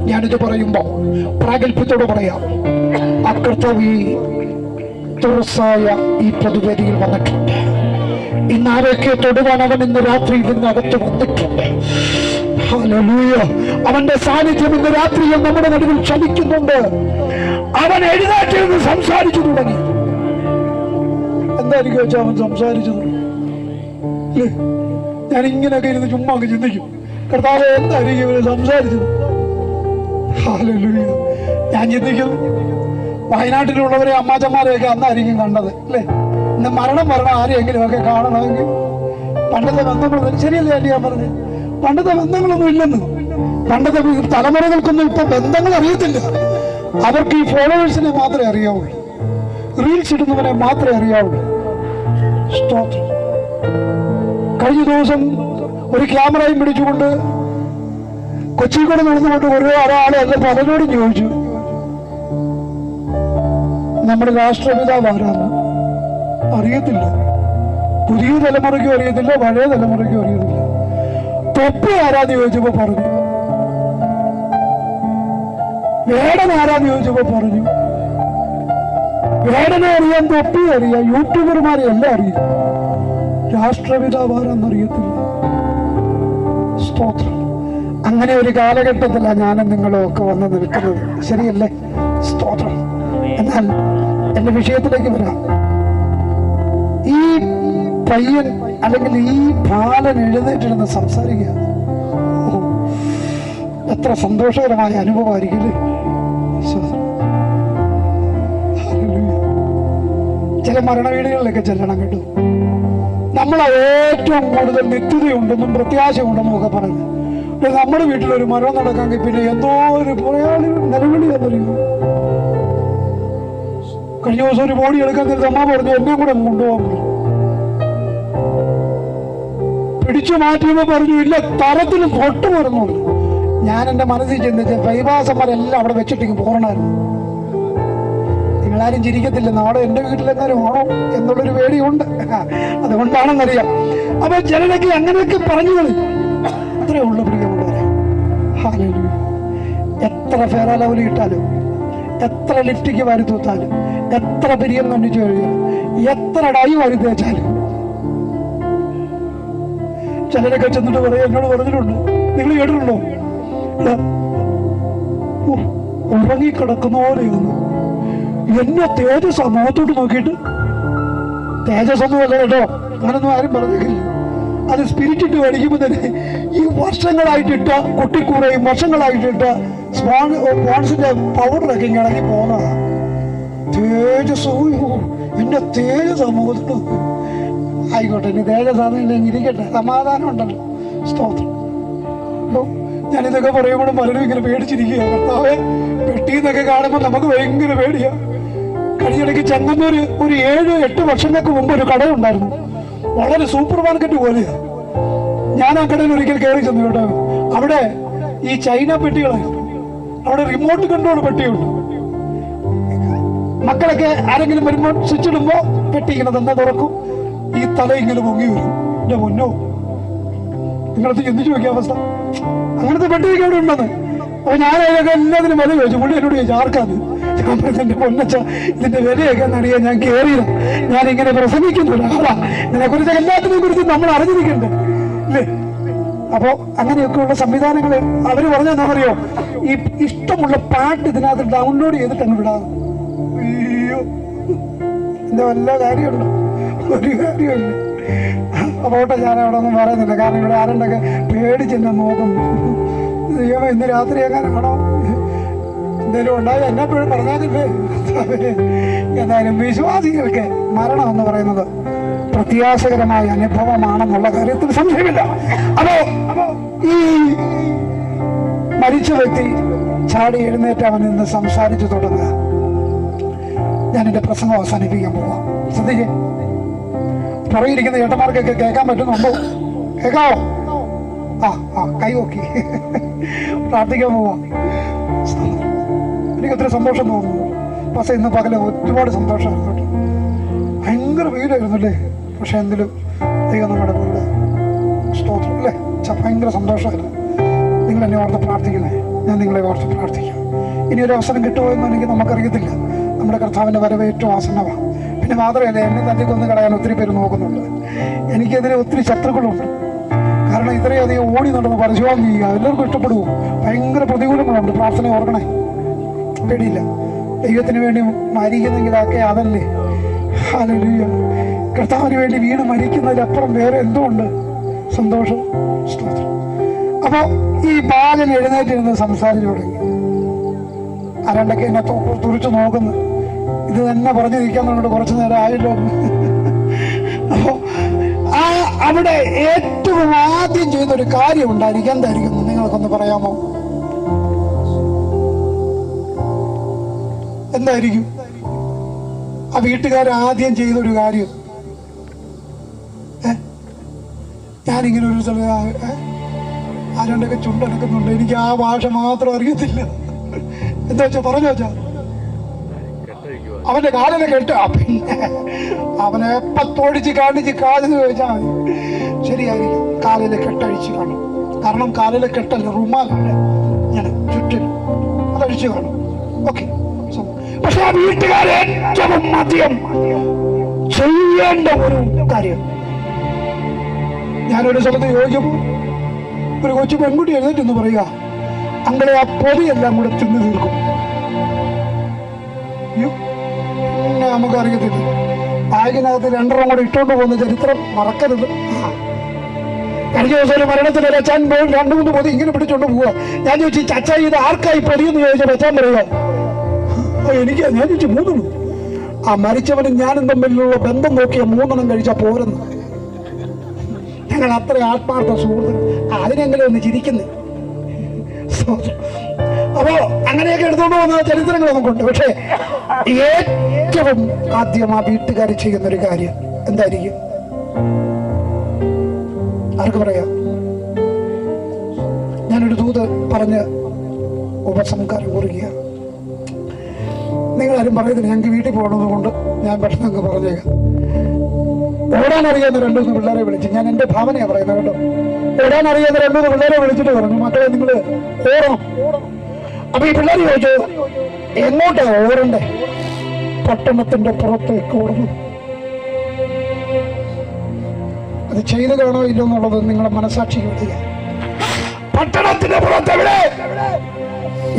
ഞാനിത് പറയുമ്പോ പ്രാഗൽഭ്യത്തോടെ പറയാം, ആ കർത്താവ് ഈ തുറസായ ഈ പ്രതിവേദിയിൽ വന്നിട്ടുണ്ട്. ഇന്ന് ആരൊക്കെ തൊടുവാൻ അവൻ ഇന്ന് രാത്രിയിൽ ഇന്നകത്ത് വന്നിട്ടുണ്ട്. ഹല്ലേലൂയ. അവന്റെ സാന്നിധ്യം ഇന്ന് രാത്രിയിൽ നമ്മുടെ നടുവിൽ ചലിക്കുന്നുണ്ട്. അവൻ എഴുന്നേറ്റിരുന്ന് സംസാരിച്ചു തുടങ്ങി. എന്തായിരിക്കും വെച്ചാൽ അവൻ സംസാരിച്ചത്? ഞാൻ ഇങ്ങനെയൊക്കെ ഇരുന്ന് ചുമ്മാ ചിന്തിക്കും, കർത്താവ് എന്തായിരിക്കും ഇവര് സംസാരിച്ചത്? ഹല്ലേലൂയ. ഞാൻ ചിന്തിക്കും, വയനാട്ടിലുള്ളവരെ അമ്മാച്ചന്മാരെയൊക്കെ അന്നായിരിക്കും കണ്ടത് അല്ലേ? ഇന്ന് മരണം പറഞ്ഞ ആരെയെങ്കിലും ഒക്കെ കാണണമെങ്കിൽ പണ്ടത്തെ ബന്ധങ്ങളൊന്നും ശരിയല്ലേ അല്ലേ? ഞാൻ പറഞ്ഞു, പണ്ടത്തെ ബന്ധങ്ങളൊന്നും ഇല്ലെന്ന്. പണ്ടത്തെ തലമുറകൾക്കൊന്നും ഇപ്പൊ ബന്ധങ്ങൾ അറിയത്തില്ല. അവർക്ക് ഈ ഫോളോവേഴ്സിനെ മാത്രമേ അറിയാവുള്ളൂ, റീൽസ് ഇടുന്നവരെ മാത്രമേ അറിയാവുള്ളൂ. സ്തോത്രം. കഴിഞ്ഞ ദിവസം ഒരു ക്യാമറയും പിടിച്ചുകൊണ്ട് കൊച്ചിക്കൂടെ നടന്നുകൊണ്ട് ഒരാളെ അല്ല പലരോടും ചോദിച്ചു, നമ്മുടെ രാഷ്ട്രപിതാവ് ആരാന്ന് അറിയത്തില്ല. പുതിയ തലമുറയ്ക്കും അറിയത്തില്ല, പഴയ തലമുറയ്ക്കും അറിയത്തില്ല. തൊപ്പി ആരാന്ന് ചോദിച്ചപ്പോ പറഞ്ഞു, വേടൻ ആരാന്ന് ചോദിച്ചപ്പോ പറഞ്ഞു, വേടനെ അറിയാം, തൊപ്പി അറിയാം, യൂട്യൂബർമാരെ എല്ലാം അറിയാം. രാഷ്ട്രപിതാവ് ആരാന്നറിയത്തില്ല. സ്തോത്രം. അങ്ങനെ ഒരു കാലഘട്ടത്തിലാണ് ഞാനും നിങ്ങളും ഒക്കെ വന്ന് നിൽക്കുന്നത്. ശരിയല്ലേ? സ്തോത്രം. എന്നാൽ എന്റെ വിഷയത്തിലേക്ക് വരാം. ഈ പയ്യൻ അല്ലെങ്കിൽ ഈ ബാലൻ എഴുന്നേറ്റിരുന്ന് സംസാരിക്കുക, എത്ര സന്തോഷകരമായ അനുഭവമായിരിക്കും. ചില മരണവീടുകളിലൊക്കെ ചെല്ലണം കേട്ടോ. നമ്മളെ ഏറ്റവും കൂടുതൽ നിത്യതയുണ്ടെന്നും പ്രത്യാശയുണ്ടെന്നും ഒക്കെ പറഞ്ഞു. നമ്മുടെ വീട്ടിലൊരു മരണം നടക്കാമെങ്കിൽ പിന്നെ എന്തോ ഒരു നിലവിളി എന്നറിയുന്നു. കഴിഞ്ഞ ദിവസം ഒരു ബോഡി എടുക്കാൻ നേരത്തെ അമ്മ പറഞ്ഞു എന്നെ കൂടെ കൊണ്ടുപോകാൻ പറഞ്ഞു. പിടിച്ചു മാറ്റിയപ്പോ പറഞ്ഞു ഇല്ല, തരത്തിന് പൊട്ട് പറഞ്ഞു. ഞാൻ എന്റെ മനസ്സിൽ ചിന്തിച്ച ബൈപാസന്മാരെല്ലാം അവിടെ വെച്ചിട്ടേക്ക് പോകണമായിരുന്നു. നിങ്ങളാരും ചിരിക്കത്തില്ല, നാളെ എന്റെ വീട്ടിലെങ്ങാനും ആണോ എന്നുള്ളൊരു പേടിയുണ്ട്. അതുകൊണ്ടാണെന്നറിയാം. അപ്പൊ ചിലരൊക്കെ അങ്ങനെയൊക്കെ പറഞ്ഞു കളി. അത്രേ ഉള്ളു പ്രിയമുള്ളവരെ. ഹല്ലേലൂയ. എത്ര ഫെയറലൗലി ഇട്ടാലും, എത്ര ലിപ്റ്റിക്ക് വാരി തൂത്താലും, എത്ര പിരിയം കണ്ടിച്ചു കഴിയാലും, എത്ര ഡൈ വാരി തേച്ചാലും, ചിലരൊക്കെ ചെന്നിട്ട് പറയാം, എന്നോട് പറഞ്ഞിട്ടുണ്ട്, നിങ്ങൾ കേട്ടിട്ടുണ്ടോ, ഉറങ്ങിക്കിടക്കുന്ന പോലെയൊന്നു എന്നെ തേജസ് മുഖത്തോട്ട് നോക്കിയിട്ട്, തേജസ്സൊന്നുമല്ല കേട്ടോ, അങ്ങനൊന്നും ആരും പറഞ്ഞില്ല. അത് സ്പിരിറ്റിട്ട് മേടിക്കുമ്പോൾ തന്നെ ഈ വർഷങ്ങളായിട്ടിട്ട കുട്ടിക്കൂറയും വർഷങ്ങളായിട്ടിട്ട സ്പോൺസിന്റെ പൗഡറൊക്കെ ഇറങ്ങി പോകുന്നതാ. തേജസ്, എന്റെ തേജസ് മുഖത്തോട്ട് ആയിക്കോട്ടെ, ഇനി തേജസ്സാണെങ്കിലും ഇരിക്കട്ടെ, സമാധാനം ഉണ്ടല്ലോ. സ്തോത്രം. ഞാനിതൊക്കെ പറയുമ്പോഴും പലരും ഇങ്ങനെ പേടിച്ചിരിക്കുക. കർത്താവേ, പെട്ടിന്നൊക്കെ കാണുമ്പോൾ നമുക്ക് ഭയങ്കര പേടിയാ. കഴിഞ്ഞിടയ്ക്ക് ചെങ്ങന്നൂര് ഒരു 7-8 വർഷങ്ങൾക്ക് മുമ്പ് ഒരു കടയുണ്ടായിരുന്നു, വളരെ സൂപ്പർ മാർക്കറ്റ് പോലെയാ. ഞാൻ ആ കടയിൽ ഒരിക്കൽ കയറി ചെന്നു കേട്ടോ. അവിടെ ഈ ചൈന പെട്ടികളായിരുന്നു, അവിടെ റിമോട്ട് കൺട്രോൾ പെട്ടിയുണ്ട്. മക്കളൊക്കെ ആരെങ്കിലും വരുമ്പോൾ സ്വിച്ച് ഇടുമ്പോ പെട്ടി ഇങ്ങനെ തന്നെ തുറക്കും, ഈ തല ഇങ്ങനെ പൊങ്ങി വരും. എന്റെ മുന്നോ, നിങ്ങളത് ചിന്തിച്ചു നോക്കിയ അവസ്ഥ. അങ്ങനത്തെ പെട്ടിയൊക്കെ അവിടെ ഉണ്ടെന്ന്. അപ്പൊ ഞാൻ അതിനൊക്കെ എല്ലാത്തിനും വില ചോദിച്ചു. പുള്ളി എന്നോട് ചോദിച്ചു ആർക്കാന്ന്. ഞാൻ പറഞ്ഞെന്റെ പൊന്നച്ച, ഇതിന്റെ വിലയൊക്കെ എന്നറിയാൻ ഞാൻ കയറിയതാ, ഞാൻ ഇങ്ങനെ പ്രസംഗിക്കുന്നില്ല. അതാ ഇതിനെ കുറിച്ച് എല്ലാത്തിനെ കുറിച്ച് നമ്മൾ അറിഞ്ഞിരിക്കണ്ടേ അല്ലേ? അപ്പോ അങ്ങനെയൊക്കെയുള്ള സംവിധാനങ്ങൾ അവര് പറഞ്ഞാൽ അറിയോ, ഈ ഇഷ്ടമുള്ള പാട്ട് ഇതിനകത്ത് ഡൗൺലോഡ് ചെയ്തിട്ട് അങ്ങ് വിടാം. അയ്യോ, എന്റെ വല്ല കാര്യമുണ്ടോ? ഒരു കാര്യമില്ല. അപ്പോട്ടെ, ഞാൻ അവിടെ ഒന്നും പറയുന്നില്ല, കാരണം ഇവിടെ ആരുണ്ടൊക്കെ പേടിച്ചെന്നെ നോക്കുന്നു. ദൈവമേ, ഇന്ന് രാത്രി എങ്ങനെയാണോ എന്തെങ്കിലും ഉണ്ടായി എന്നെപ്പോഴും പറഞ്ഞാലില്ലേ. എന്തായാലും വിശ്വാസികൾക്ക് മരണം എന്ന് പറയുന്നത് പ്രത്യാശകരമായ അനുഭവമാണെന്നുള്ള കാര്യത്തിൽ സംശയമില്ല. അപ്പോ ഈ മരിച്ച വ്യക്തി ചാടി എഴുന്നേറ്റ് അവൻ നിന്ന് സംസാരിച്ചു തുടങ്ങുക. ഞാൻ എന്റെ പ്രസംഗം അവസാനിപ്പിക്കാൻ പോവാം. ശ്രദ്ധിക്കേ, പുറകിരിക്കുന്ന ചേട്ടന്മാർക്കൊക്കെ കേൾക്കാൻ പറ്റുന്നുണ്ടോ? കേൾക്കാവോ? കൈ നോക്കി പ്രാർത്ഥിക്കാൻ പോവാം. എനിക്ക് ഒത്തിരി സന്തോഷം തോന്നുന്നു. പക്ഷെ ഇന്ന് പകല് ഒരുപാട് സന്തോഷമായിരുന്നു കേട്ടോ. ഭയങ്കര വെയിലായിരുന്നു അല്ലേ? പക്ഷെ എന്തിലും ദൈവം നമ്മുടെ കൂടെ. സ്തോത്രം അല്ലേ? ഭയങ്കര സന്തോഷമായിരുന്നു. നിങ്ങൾ എന്നെ ഓർത്ത് പ്രാർത്ഥിക്കുന്നേ, ഞാൻ നിങ്ങളെ ഓർത്ത് പ്രാർത്ഥിക്കാം. ഇനി ഒരു അവസരം കിട്ടുമോ എന്നെനിക്ക് നമുക്കറിയത്തില്ല. നമ്മുടെ കർത്താവിന്റെ വരവ് ഏറ്റവും ആസന്നമാണ്. പിന്നെ മാത്രമല്ല, എന്നെ തല്ലിക്കൊന്ന് കളയാൻ ഒത്തിരി പേര് നോക്കുന്നുണ്ട്. എനിക്കെതിരെ ഒത്തിരി ശത്രുക്കളുണ്ട്. കാരണം ഇത്രയധികം ഓടി നടന്ന് പരിശോധന ചെയ്യുക എല്ലാവർക്കും ഇഷ്ടപ്പെടുവോ? ഭയങ്കര പ്രതികൂലങ്ങളുണ്ട്. പ്രാർത്ഥന ഓർക്കണേ, പേടിയില്ല. ദൈവത്തിന് വേണ്ടി മരിക്കുന്നെങ്കിലൊക്കെ അതല്ലേ. ഹല്ലേലൂയ. കർത്താവിന് വേണ്ടി വീണ് മരിക്കുന്നതിലപ്പുറം വേറെ എന്തോ ഉണ്ട് സന്തോഷം. അപ്പൊ ഈ ബാലൻ എഴുന്നേറ്റിരുന്ന് സംസാരിച്ചു തുടങ്ങി. ആരണ്ടൊക്കെ എന്നെ തുറിച്ചു നോക്കുന്നു, ഇത് തന്നെ പറഞ്ഞു നിൽക്കാന്നുണ്ട്. കുറച്ചു നേരം ആയല്ലോ. അപ്പോ അവിടെ ഏറ്റവും ആദ്യം ചെയ്തൊരു കാര്യം ഉണ്ടായിരിക്കും. എന്തായിരിക്കും നിങ്ങൾക്കൊന്ന് പറയാമോ? എന്തായിരിക്കും ആ വീട്ടുകാർ ആദ്യം ചെയ്തൊരു കാര്യം? ഞാനിങ്ങനെ ഒരു സ്ഥലം ആരണ്ടൊക്കെ ചുണ്ടനക്കുന്നുണ്ട്. എനിക്ക് ആ ഭാഷ മാത്രം അറിയത്തില്ല. എന്താ വെച്ചാ പറഞ്ഞോ വെച്ചാ അവന്റെ കാലിനെ കെട്ട, പിന്നെ അവനെ എപ്പത്തോടിച്ച് കാണിച്ച് കാലിന് ചോദിച്ചാൽ മതി, ശരിയായിരിക്കും. കാലിലെ കെട്ടഴിച്ച് കാണും. കാരണം കാലിലെ കെട്ടല്ല, റുമാലല്ലേ ഇങ്ങനെ ചുറ്റിനും അതഴിച്ച് കാണും. ഓക്കെ. പക്ഷെ ആ വീട്ടുകാരെ ഏറ്റവും ആദ്യം ചെയ്യേണ്ട ഒരു കാര്യം, ഞാനൊരു സ്ഥലത്ത് ചോദിച്ചപ്പോൾ ഒരു കൊച്ചു പെൺകുട്ടി എഴുന്നേറ്റെന്ന് പറയുക, അങ്ങളെ ആ പൊതിയെല്ലാം കൂടെ തിന്നു തീർക്കും. പിന്നെ നമുക്ക് അറിയത്തില്ല. ബാഗിനകത്ത് 2 കൂടെ ഇട്ടുകൊണ്ട് പോകുന്ന ചരിത്രം മറക്കരുത്. കഴിഞ്ഞ ദിവസം ഒരു മരണത്തിന് ഒരു അച്ഛൻ പോയി 2-3 പൊതി ഇങ്ങനെ പിടിച്ചോണ്ട് പോവുക. ഞാൻ ചോദിച്ചു, ചച്ച ഇത് ആർക്കായി പൊതിയെന്ന് ചോദിച്ചാൽ അച്ഛൻ പറയുക എനിക്ക്. ഞാൻ ചോദിച്ചു 3. ആ മരിച്ചവനും ഞാനും തമ്മിലുള്ള ബന്ധം നോക്കിയ 3 കഴിച്ചാൽ പോരെന്ന്. ഞങ്ങൾ അത്ര ആത്മാർത്ഥ സുഹൃത്തുക്കൾ. അതിനെങ്കിലും ഒന്ന് ചിരിക്കുന്നു. അപ്പോ അങ്ങനെയൊക്കെ എടുത്തോണ്ട് പോകുന്ന ചരിത്രങ്ങൾ നമുക്കുണ്ട്. പക്ഷേ ഏറ്റവും ആദ്യം ആ വീട്ടുകാർ ചെയ്യുന്ന ഒരു കാര്യം എന്തായിരിക്കും? ആർക്ക് പറയാം? ഞാനൊരു ദൂത് പറഞ്ഞ് ഉപസംഹാരം കുറിക്കുക. നിങ്ങളാരും പറയുന്നില്ല, ഞങ്ങൾക്ക് വീട്ടിൽ പോകണമെന്ന് കൊണ്ട് ഞാൻ പെട്ടെന്ന് അങ്ങ് പറഞ്ഞേക്കാം. ഓടാൻ അറിയാവുന്ന 2-3 പിള്ളേരെ വിളിച്ച്, ഞാൻ എൻ്റെ ഭാവനയാണ് പറയുന്നത് കേട്ടോ. ഓടാൻ അറിയാവുന്ന 2-3 പിള്ളേരെ വിളിച്ചിട്ട് പറഞ്ഞു, മക്കളെ നിങ്ങൾ ഓടണം. അപ്പൊ ഈ പിള്ളേർ ചോദിച്ചു, എങ്ങോട്ടാ ഓടണ്ടേ? പട്ടണത്തിന്റെ പുറത്തേക്ക് ഓടുന്നു. അത് ചെയ്തു കാണോ ഇല്ലോ എന്നുള്ളത് നിങ്ങളെ മനസാക്ഷി വിടുക. പട്ടണത്തിന്റെ പുറത്ത് എവിടെ?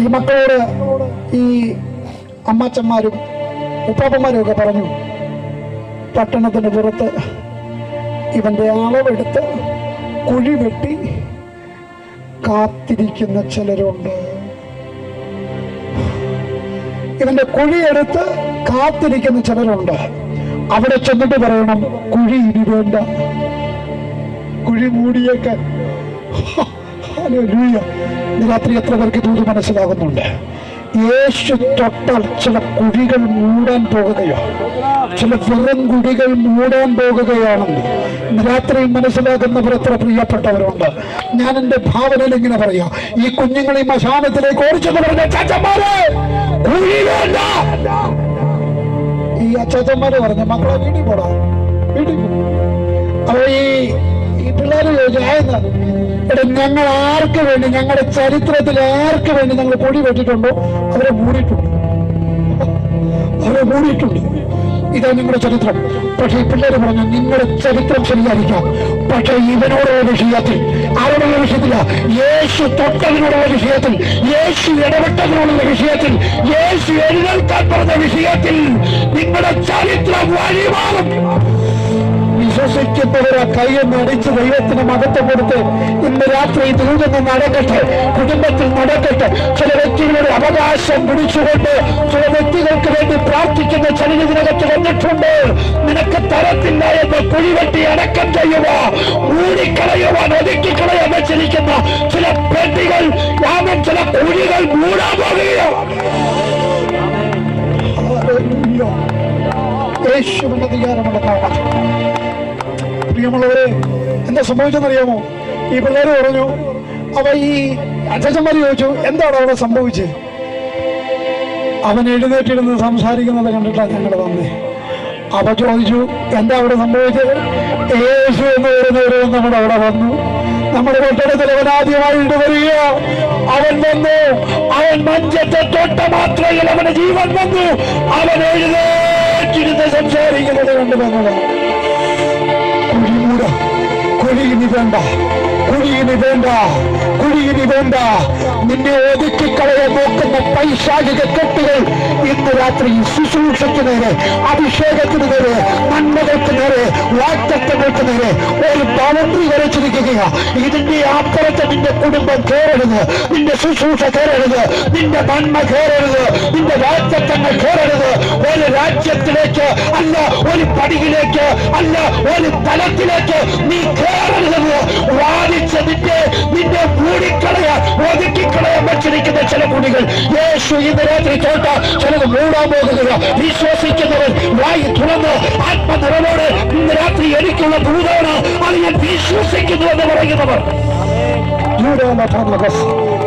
ഈ മക്കളോട് ഈ അമ്മച്ചന്മാരും ഉപ്പാപ്പന്മാരും ഒക്കെ പറഞ്ഞു, പട്ടണത്തിന് പുറത്ത് ഇവന്റെ അളവെടുത്ത് കുഴി വെട്ടി കാത്തിരിക്കുന്ന ചിലരുണ്ട്. ഇവന്റെ കുഴിയെടുത്ത് കാത്തിരിക്കുന്ന ചിലരുണ്ട്. അവിടെ ചെന്നിട്ട് പറയണം, കുഴി ഇനി വേണ്ട, കുഴി മൂടിയേക്കാൻ. രാത്രി എത്ര പേർക്ക് ദൂത് മനസ്സിലാകുന്നുണ്ട്? യേശു തൊട്ടാൽ ചില കുഴികൾ മൂടാൻ പോകുകയോ, ചില വെറും കുഴികൾ മൂടാൻ പോകുകയാണെന്ന് രാത്രി മനസ്സിലാക്കുന്നവർ എത്ര പ്രിയപ്പെട്ടവരുണ്ട്. ഞാൻ എന്റെ ഭാവനയിൽ ഇങ്ങനെ പറയാം, ഈ കുഞ്ഞുങ്ങൾ ഈ മശാനത്തിലേക്ക് ഓടിച്ചെന്ന് പറഞ്ഞ ചാച്ചന്മാരെ കുഴി വേണ്ട. ഈ അച്ചാച്ചന്മാര് പറഞ്ഞ മക്കളെ വീട്ടിൽ പോടാ, വീട്ടിൽ പോ. അപ്പൊ ഈ പിള്ളേര് ചോദിച്ചു, എടാ ഞങ്ങൾ ആർക്ക് വേണ്ടി, ഞങ്ങളുടെ ചരിത്രത്തിൽ ആർക്ക് വേണ്ടി ഞങ്ങൾ പൊടി വെട്ടിട്ടുണ്ടോ അവരെ മൂടിയിട്ടുണ്ട്, അവരെ മൂടിയിട്ടുണ്ട്. ഇതാ നിങ്ങളുടെ ചരിത്രം. പക്ഷെ ഈ പിള്ളേര് പറഞ്ഞു, നിങ്ങളുടെ ചരിത്രം ശരിയായിരിക്കാം, പക്ഷെ ഇവനോടുള്ള വിഷയത്തിൽ, ആരോടുള്ള വിഷയത്തില്ല, യേശു തൊട്ടതിനോടുള്ള വിഷയത്തിൽ, യേശു ഇടപെട്ടതിനോടുള്ള വിഷയത്തിൽ, യേശു എഴുന്നേൽക്കാൻ പറഞ്ഞ വിഷയത്തിൽ നിങ്ങളുടെ ചരിത്രം വഴിമാറും. വിശ്വസിക്കുന്നവരെ കൈയൊന്ന് അടിച്ച് ദൈവത്തിന് മഹത്വം കൊടുത്ത് ഇന്ന് രാത്രി ദൂതന്ന് നടക്കട്ടെ, കുടുംബത്തിൽ നടക്കട്ടെ. ചില വ്യക്തികളുടെ അവകാശം പിടിച്ചുകൊണ്ട് ചില വ്യക്തികൾക്ക് വേണ്ടി പ്രാർത്ഥിക്കുന്ന ചില ഇതിനകത്ത് വന്നിട്ടുണ്ട്. നിനക്ക് തരത്തില്ല എന്ന് കുഴിവെട്ടി അടക്കം ചെയ്യുക, മൂടിക്കളയുവാൻ ഒതുക്കിക്കളയാൻ വെച്ചിരിക്കുന്ന ചില പെട്ടികൾ, ചില കുഴികൾ മൂടാൻ പോകുകയോ. യേശുവിന്റെ അധികാരമുള്ള നാമത്തിൽ പ്രിയമുള്ളവരെ, എന്താ സംഭവിച്ചെന്നറിയാമോ? ഈ പിള്ളേര് പറഞ്ഞു, അവ ഈ അച്ഛന്മാര് ചോദിച്ചു, എന്താണ് അവിടെ സംഭവിച്ചത്? അവൻ എഴുന്നേറ്റിരുന്ന് സംസാരിക്കുന്നത് കണ്ടിട്ടാണ് ഞങ്ങൾ വന്നേ. അവ ചോദിച്ചു, എന്താ അവിടെ സംഭവിച്ചത്? യേശു എന്ന് പറയുന്നവരും നമ്മുടെ അവിടെ വന്നു. നമ്മുടെ തൊട്ടടുത്തിൽ അവൻ ആദ്യമായിട്ട് വരിക. അവൻ വന്നു, അവൻ മഞ്ചത്തെ തൊട്ട മാത്രയിൽ അവന് ജീവൻ വന്നു. അവൻ എഴുന്നേറ്റിരുന്ന് സംസാരിക്കുന്നത് കണ്ടു വന്നതാണ്. കുഴിമൂട, കുഴിയിനി വേണ്ട, കുഴിയിനി വേണ്ട, കുഴിയിനി വേണ്ട. നിന്നെ ഒതുക്കിക്കളയാൻ നോക്കുന്ന പൈശാചിക കെട്ടുകൾ ഇന്ന് രാത്രി ശുശ്രൂഷയ്ക്ക് നേരെ, അഭിഷേകത്തിന് നേരെ, നന്മകൾക്ക് നേരെ, വാഗ്ദത്തങ്ങൾക്ക് നേരെ ഒരു ബൗണ്ടറി വരച്ചിരിക്കുകയാ. ഇതിന്റെ അപ്പുറത്ത് നിന്റെ കുടുംബം കയറരുത്, നിന്റെ ശുശ്രൂഷ കയറരുത്, നിന്റെ നന്മ കയറരുത്, നിന്റെ വാഗ്ദത്തങ്ങൾ കയറരുത്. ഒരു രാജ്യത്തിലേക്ക് അല്ല, ഒരു പടിയിലേക്ക് അല്ല, ഒരു തലത്തിലേക്ക് നീ കയറരുതെന്ന് വാദിച്ച് നിന്നെ മൂടിക്കളയാൻ, ഒതുക്കിക്കളയാൻ വെച്ചിരിക്കുന്ന ചില കുടികൾ യേശു ഇന്ന് രാത്രി തോട്ട ചിലത് മൂടാൻ പോകുകയോ. വിശ്വസിക്കുന്നവൻ വായി തുറന്ന് ആത്മനിറവോടെ ഇന്ന് രാത്രി എനിക്കുള്ള ഭൂതമാണ്, അത് ഞാൻ വിശ്വസിക്കുന്നു എന്ന് പറയുന്നവർ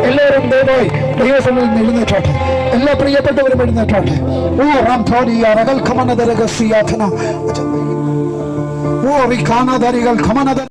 എല്ലാവരും ദയവായി ദൈവസന്നിധിയിൽ നിന്ന് എഴുന്നേറ്റോട്ടെ. എല്ലാ പ്രിയപ്പെട്ടവരും എഴുന്നേറ്റോട്ടെ. ഓ റാം ധോനി അറകൽ ഖമനദ രഹസ്യാഥന ഓ വിഖാനദരികൾ ഖമനദ